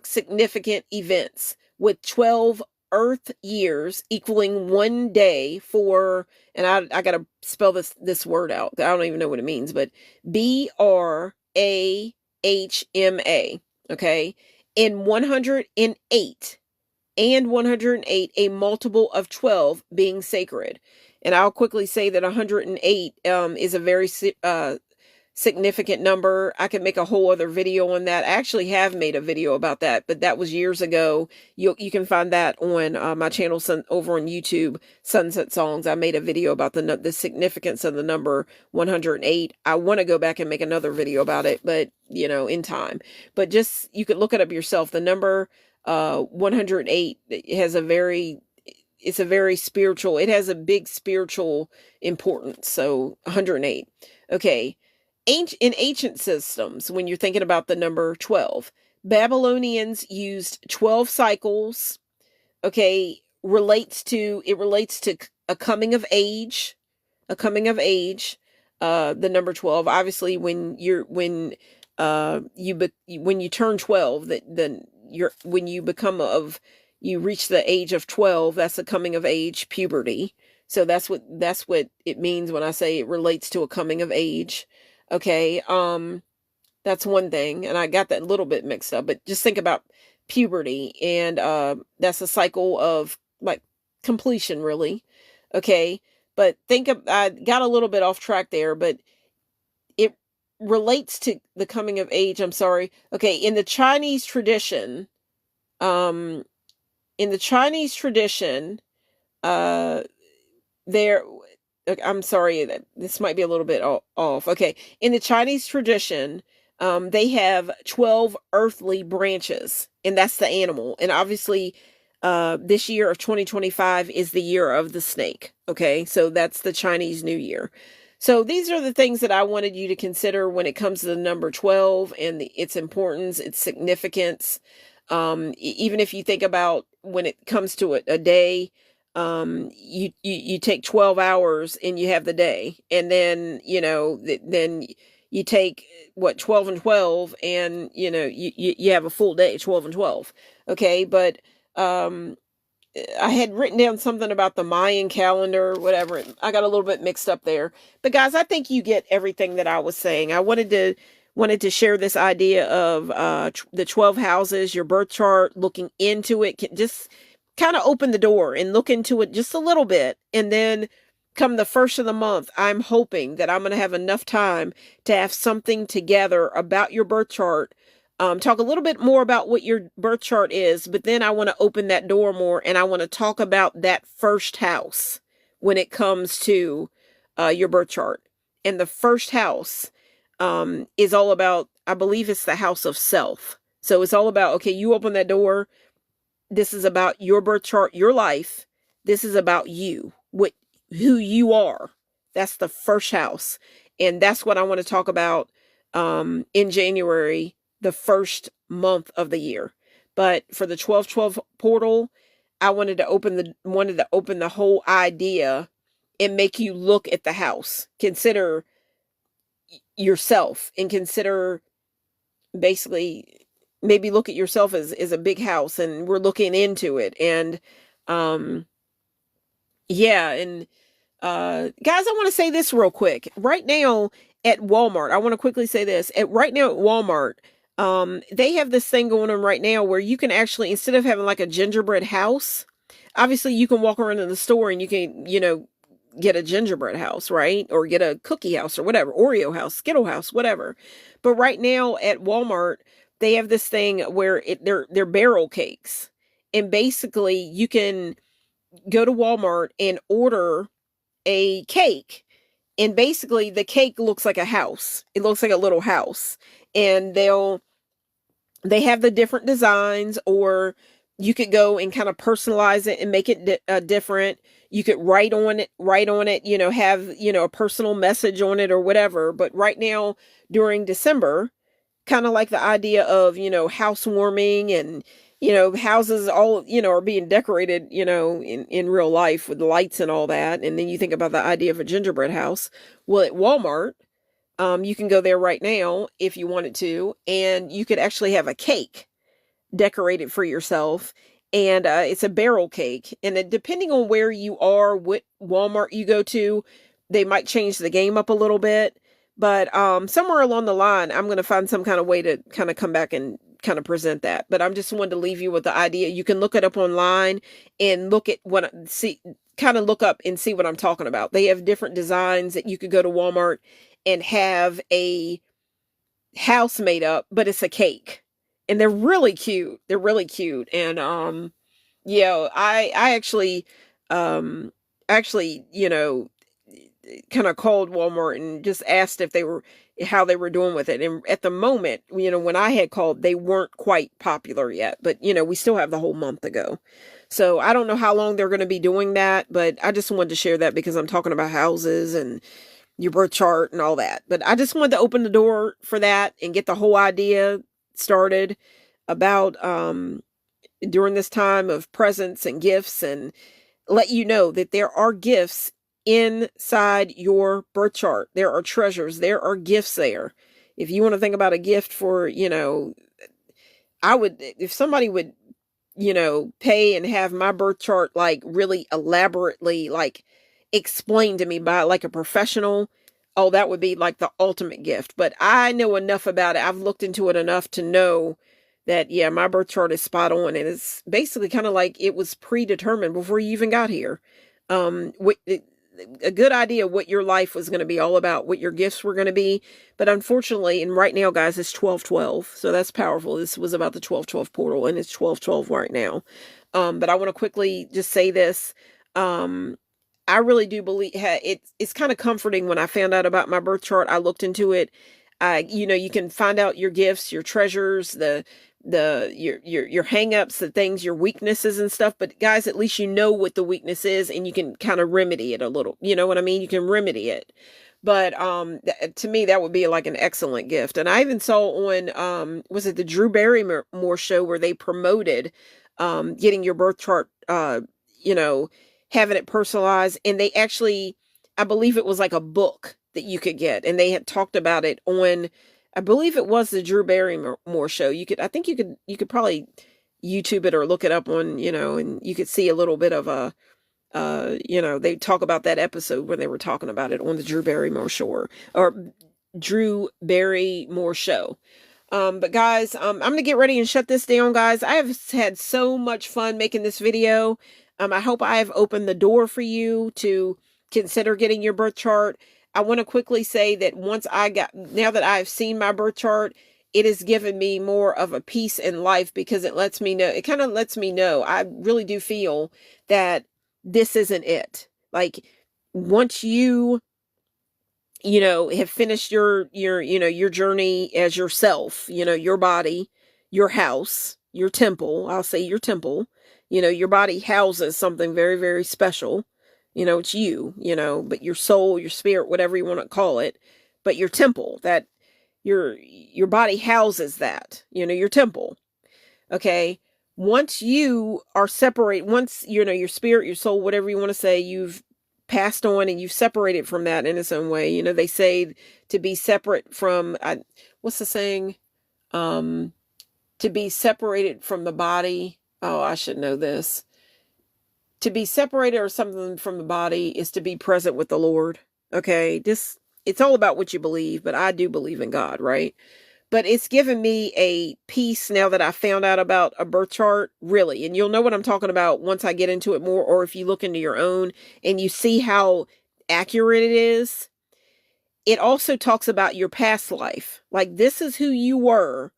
significant events with 12 Earth years equaling 1 day for, and I gotta spell this word out. I don't even know what it means, but BRAHMA, okay, in 108 and 108, a multiple of 12 being sacred. And I'll quickly say that 108 is a very significant number. I could make a whole other video on that. I actually have made a video about that, but that was years ago. You can find that on my channel over on YouTube, Sunset Songs. I made a video about the significance of the number 108. I want to go back and make another video about it, but in time. But just, you could look it up yourself. The number 108 has it's a very spiritual, it has a big spiritual importance. So 108. Okay. In ancient systems, when you're thinking about the number 12, Babylonians used 12 cycles. Okay. It relates to a coming of age, the number 12. Obviously, when you turn 12, when you reach the age of 12, that's a coming of age, puberty. So that's what it means when I say it relates to a coming of age. Okay. That's one thing. And I got that a little bit mixed up, but just think about puberty, and that's a cycle of like completion, really. Okay. But I got a little bit off track there, but it relates to the coming of age. I'm sorry. Okay. In the Chinese tradition, there, I'm sorry, this might be a little bit off. Okay. In the Chinese tradition, they have 12 earthly branches, and that's the animal. And obviously, this year of 2025 is the year of the snake. Okay. So that's the Chinese New Year. So these are the things that I wanted you to consider when it comes to the number 12 and its importance, its significance. Even if you think about when it comes to a day, you take 12 hours and you have the day, and then, then you take 12 and 12, and, you have a full day, 12 and 12. Okay. But, I had written down something about the Mayan calendar, whatever. I got a little bit mixed up there, but guys, I think you get everything that I was saying. I wanted to share this idea of the 12 houses, your birth chart, looking into it. Just kind of open the door and look into it just a little bit. And then come the first of the month, I'm hoping that I'm going to have enough time to have something together about your birth chart. Talk a little bit more about what your birth chart is, but then I want to open that door more, and I want to talk about that first house when it comes to your birth chart. And the first house is all about, I believe it's the house of self. So it's all about, okay, you open that door. This is about your birth chart, your life. This is about you, who you are. That's the first house. And that's what I want to talk about in January, the first month of the year. But for the 1212 portal, I wanted to open the whole idea and make you look at the house. Consider yourself, and consider, basically, maybe look at yourself as a big house, and we're looking into it. And yeah. And guys, I want to say this real quick. Right now at Walmart, I want to quickly say this. Right now at Walmart, they have this thing going on right now where you can actually, instead of having like a gingerbread house, obviously you can walk around in the store and you can, get a gingerbread house, right? Or get a cookie house or whatever, Oreo house, Skittle house, whatever. But right now at Walmart, they have this thing where they're barrel cakes. And basically you can go to Walmart and order a cake. And basically the cake looks like a house. It looks like a little house. And they have the different designs, or you could go and kind of personalize it and make it different. You could write on it, have, a personal message on it or whatever. But right now during December, kind of like the idea of, housewarming, and, houses all, are being decorated, in real life with lights and all that. And then you think about the idea of a gingerbread house. Well, at Walmart, you can go there right now if you wanted to, and you could actually have a cake decorated for yourself. And it's a barrel cake. And depending on where you are, what Walmart you go to, they might change the game up a little bit. But somewhere along the line, I'm going to find some kind of way to kind of come back and kind of present that. But I'm just wanted to leave you with the idea. You can look it up online and look up and see what I'm talking about. They have different designs that you could go to Walmart and have a house made up, but it's a cake. And they're really cute. They're really cute. And yeah, I actually, kind of called Walmart and just asked if they were how they were doing with it. And at the moment, when I had called, they weren't quite popular yet, but we still have the whole month to go. So I don't know how long they're going to be doing that, but I just wanted to share that because I'm talking about houses and your birth chart and all that. But I just wanted to open the door for that and get the whole idea started about during this time of presents and gifts, and let you know that there are gifts inside your birth chart. There are treasures. There are gifts there. If you want to think about a gift for, I would, if somebody would, pay and have my birth chart like really elaborately like explained to me by like a professional, oh, that would be like the ultimate gift. But I know enough about it. I've looked into it enough to know that, yeah, my birth chart is spot on. And it's basically kind of like it was predetermined before you even got here. A good idea what your life was going to be all about, what your gifts were going to be. But unfortunately, and right now, guys, it's 12/12. So that's powerful. This was about the 12/12 portal, and it's 12/12 right now. But I want to quickly just say this. I really do believe it's kind of comforting when I found out about my birth chart. I looked into it. You can find out your gifts, your treasures, your hang-ups, the things, your weaknesses and stuff. But guys, at least you know what the weakness is and you can kind of remedy it a little. You know what I mean? You can remedy it. But to me, that would be like an excellent gift. And I even saw on was it the Drew Barrymore show where they promoted getting your birth chart, having it personalized, and they actually, I believe it was like a book that you could get, and they had talked about it on, I believe it was the Drew Barrymore show. I think you could probably YouTube it or look it up on, and you could see a little bit of a, they talk about that episode when they were talking about it on the Drew Barrymore show or Drew Barrymore show. But guys, I'm going to get ready and shut this down, guys. I have had so much fun making this video. I hope I have opened the door for you to consider getting your birth chart. I want to quickly say that now that I've seen my birth chart, it has given me more of a peace in life because it kind of lets me know, I really do feel that this isn't it. Like once you have finished your journey as yourself, your body, your house, your temple, I'll say your temple, your body houses something very, very special. It's you, but your soul, your spirit, whatever you want to call it, but your temple, that your body houses that, your temple. Okay. Once you are once, your spirit, your soul, whatever you want to say, you've passed on and you've separated from that in its own way. They say to be separate from, what's the saying? To be separated from the body. Oh, I should know this. To be separated or something from the body is to be present with the Lord. Okay. It's all about what you believe, but I do believe in God, right? But it's given me a peace now that I found out about a birth chart, really. And you'll know what I'm talking about once I get into it more, or if you look into your own and you see how accurate it is. It also talks about your past life. Like this is who you were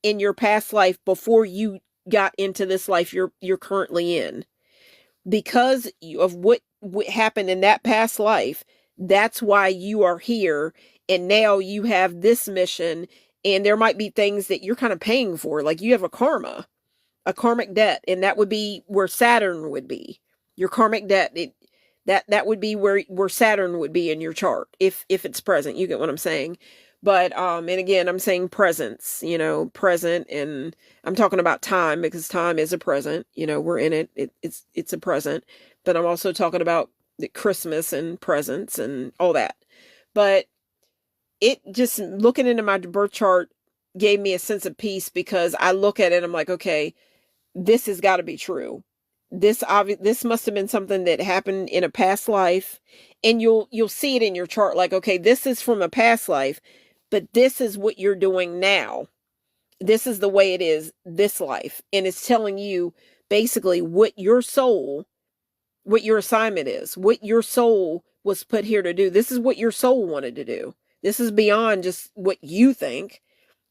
in your past life before you got into this life you're currently in. Because of what happened in that past life, that's why you are here. And now you have this mission. And there might be things that you're kind of paying for. Like you have a karmic debt. And that would be where Saturn would be. Your karmic debt, that would be where Saturn would be in your chart. If it's present, you get what I'm saying. But, and again, I'm saying presence, present, and I'm talking about time because time is a present, we're in it. It's a present, but I'm also talking about the Christmas and presents and all that. But it just looking into my birth chart gave me a sense of peace because I look at it and I'm like, okay, this has got to be true. This must have been something that happened in a past life, and you'll see it in your chart. Like, okay, this is from a past life, but this is what you're doing now. This is the way it is this life. And it's telling you basically what your assignment is, what your soul was put here to do. This is what your soul wanted to do. This is beyond just what you think.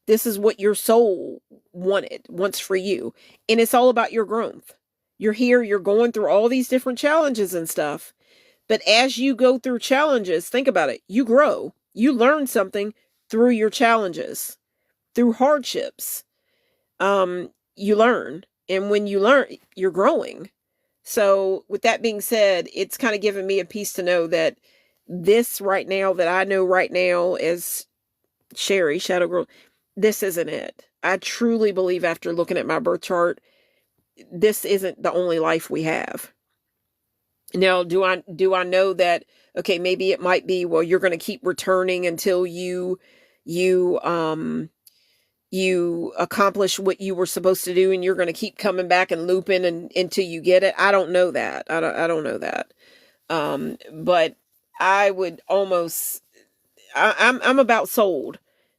This is what your soul wants for you. And it's all about your growth. You're here, you're going through all these different challenges and stuff. But as you go through challenges, think about it. You grow. You learn something through your challenges, through hardships. You learn. And when you learn, you're growing. So with that being said, it's kind of given me a peace to know that this right now, that I know right now as Sherry, Shadow Girl, this isn't it. I truly believe after looking at my birth chart, this isn't the only life we have. Now, do I know that, okay, maybe it might be, well, you're going to keep returning until you accomplish what you were supposed to do, and you're going to keep coming back and looping until you get it. I don't know that. I don't know that. But I would almost, I'm about sold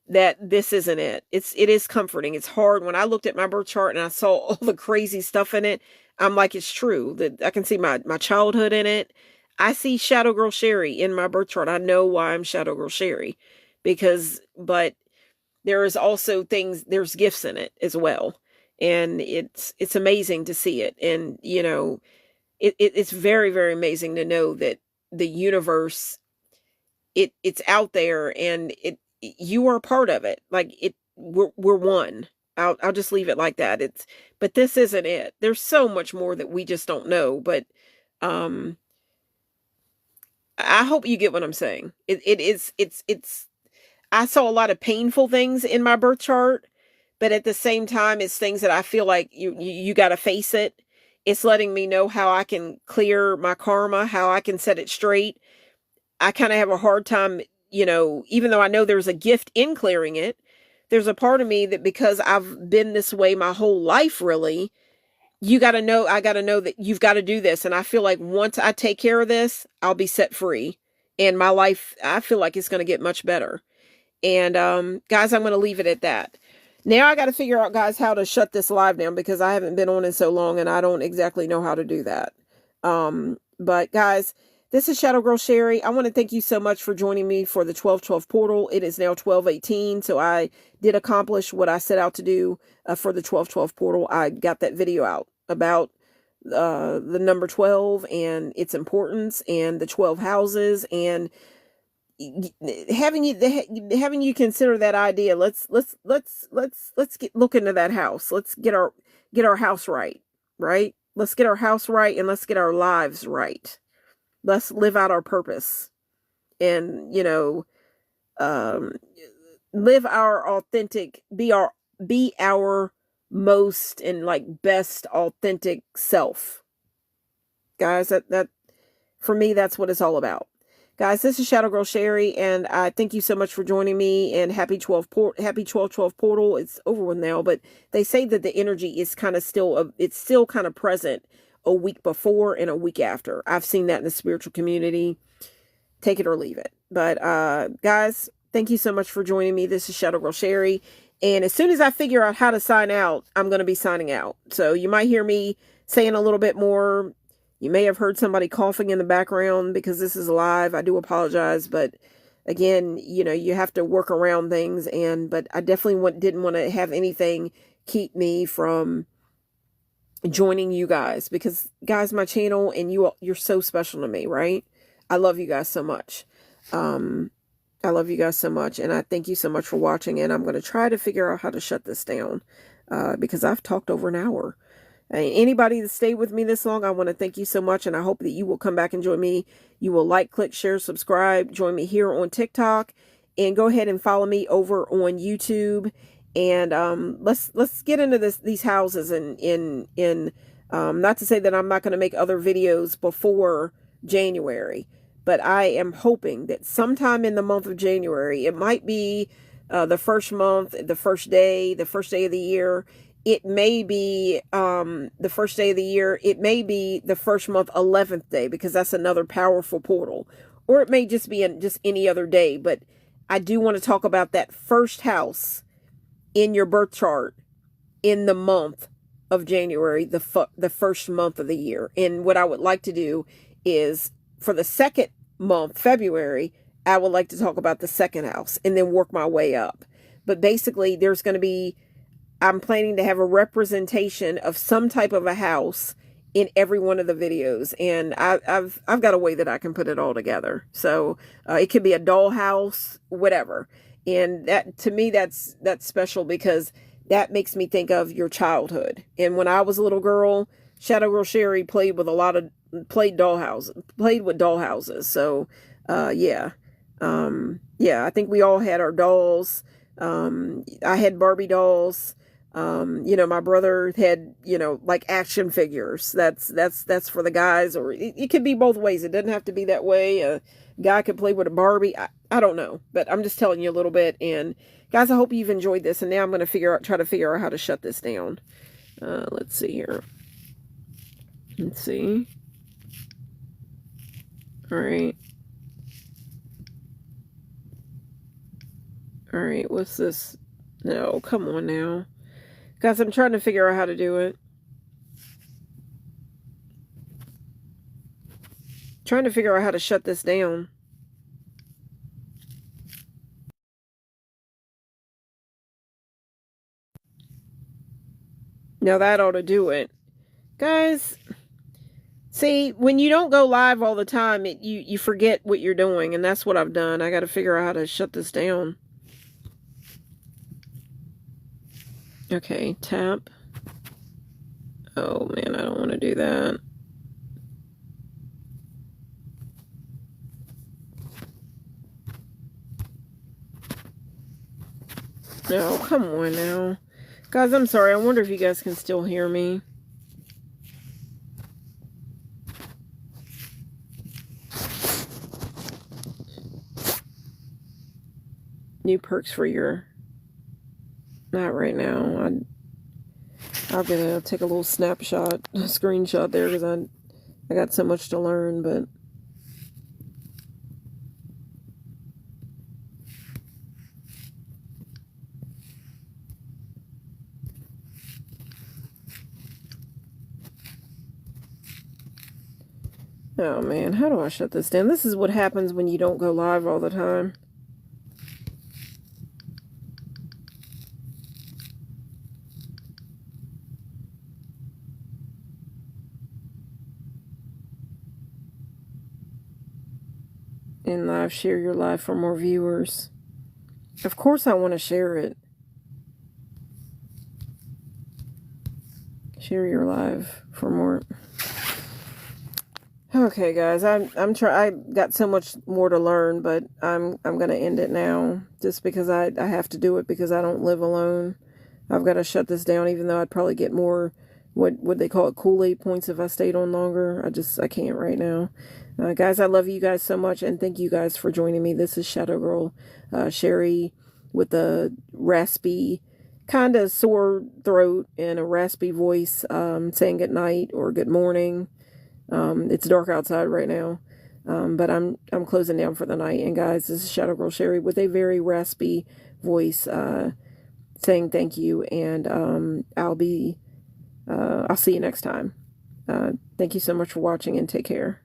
that this isn't it. It is comforting. It's hard. When I looked at my birth chart and I saw all the crazy stuff in it, I'm like, it's true. That I can see my childhood in it. I see Shadow Girl Sherry in my birth chart. I know why I'm Shadow Girl Sherry, but there is also things, there's gifts in it as well. And it's amazing to see it. And, it's very, very amazing to know that the universe, it's out there, and you are a part of it. Like we're one. I'll just leave it like that. But this isn't it. There's so much more that we just don't know. But I hope you get what I'm saying. I saw a lot of painful things in my birth chart, but at the same time, it's things that I feel like you got to face it. It's letting me know how I can clear my karma, how I can set it straight. I kind of have a hard time, even though I know there's a gift in clearing it, there's a part of me that, because I've been this way my whole life, really, I got to know that you've got to do this. And I feel like once I take care of this, I'll be set free. And my life, I feel like it's going to get much better. And guys, I'm going to leave it at that. Now I got to figure out, guys, how to shut this live down, because I haven't been on in so long and I don't exactly know how to do that. But guys, this is Shadow Girl Sherry. I want to thank you so much for joining me for the 12/12 portal. It is now 12/18, so I did accomplish what I set out to do for the 12/12 portal. I got that video out about the number 12 and its importance, and the 12 houses, and having you consider that idea. Let's look into that house. Let's get our house right. Let's get our house right, and let's get our lives right. Let's live out our purpose, and live our authentic, be our most and like best authentic self. Guys, that for me, that's what it's all about. Guys, this is Shadow Girl Sherry, and I thank you so much for joining me, and happy 12/12 portal. It's over with now, but they say that the energy is kind of it's still kind of present a week before and a week after. I've seen that in the spiritual community. Take it or leave it. But guys, thank you so much for joining me. This is Shadow Girl Sherry, and as soon as I figure out how to sign out, I'm going to be signing out. So you might hear me saying a little bit more. You may have heard somebody coughing in the background because this is live. I do apologize, but again, you have to work around things, but I definitely didn't want to have anything keep me from joining you guys, because guys, my channel and you're so special to me, right? I love you guys so much. I love you guys so much, and I thank you so much for watching, and I'm going to try to figure out how to shut this down because I've talked over an hour. Anybody that stayed with me this long, I want to thank you so much, and I hope that you will come back and join me. You will like, click, share, subscribe, join me here on TikTok, and go ahead and follow me over on YouTube. And let's get into these houses, and not to say that I'm not going to make other videos before January, but I am hoping that sometime in the month of January, it might be the first month, the first day of the year. It may be the first day of the year. It may be the first month, 11th day, because that's another powerful portal. Or it may just be just any other day. But I do want to talk about that first house in your birth chart in the month of January, the first month of the year. And what I would like to do is, for the second month, February, I would like to talk about the second house and then work my way up. But basically, there's going to be, I'm planning to have a representation of some type of a house in every one of the videos, and I've got a way that I can put it all together. So it could be a dollhouse, whatever, and that, to me, that's special because that makes me think of your childhood. And when I was a little girl, Shadow Girl Sherry played with dollhouses. So yeah, yeah, I think we all had our dolls. I had Barbie dolls. My brother had, like action figures. That's for the guys, or it could be both ways. It doesn't have to be that way. A guy could play with a Barbie. I don't know, but I'm just telling you a little bit. And guys, I hope you've enjoyed this. And now I'm going to try to figure out how to shut this down. Let's see here. Let's see. All right. All right. What's this? No, come on now. Guys, I'm trying to figure out how to do it. Trying to figure out how to shut this down. Now that ought to do it. Guys, see, when you don't go live all the time, you forget what you're doing, and that's what I've done. I got to figure out how to shut this down. Okay, tap. Oh, man, I don't want to do that. No, come on now. Guys, I'm sorry. I wonder if you guys can still hear me. New perks for your... Not right now. I'm gonna take a little snapshot, a screenshot there, because I got so much to learn, but... Oh man, how do I shut this down? This is what happens when you don't go live all the time. In live, share your live for more viewers. Of course I want to share it. Share your live for more. Okay, guys, I got so much more to learn, but I'm gonna end it now just because I have to do it because I don't live alone. I've got to shut this down, even though I'd probably get more, what would they call it, Kool-Aid points if I stayed on longer. I can't right now. Guys, I love you guys so much, and thank you guys for joining me. This is Shadow Girl Sherry with a raspy, kind of sore throat and a raspy voice, saying good night or good morning. It's dark outside right now, but I'm closing down for the night. And guys, this is Shadow Girl Sherry with a very raspy voice, saying thank you, and I'll see you next time. Thank you so much for watching, and take care.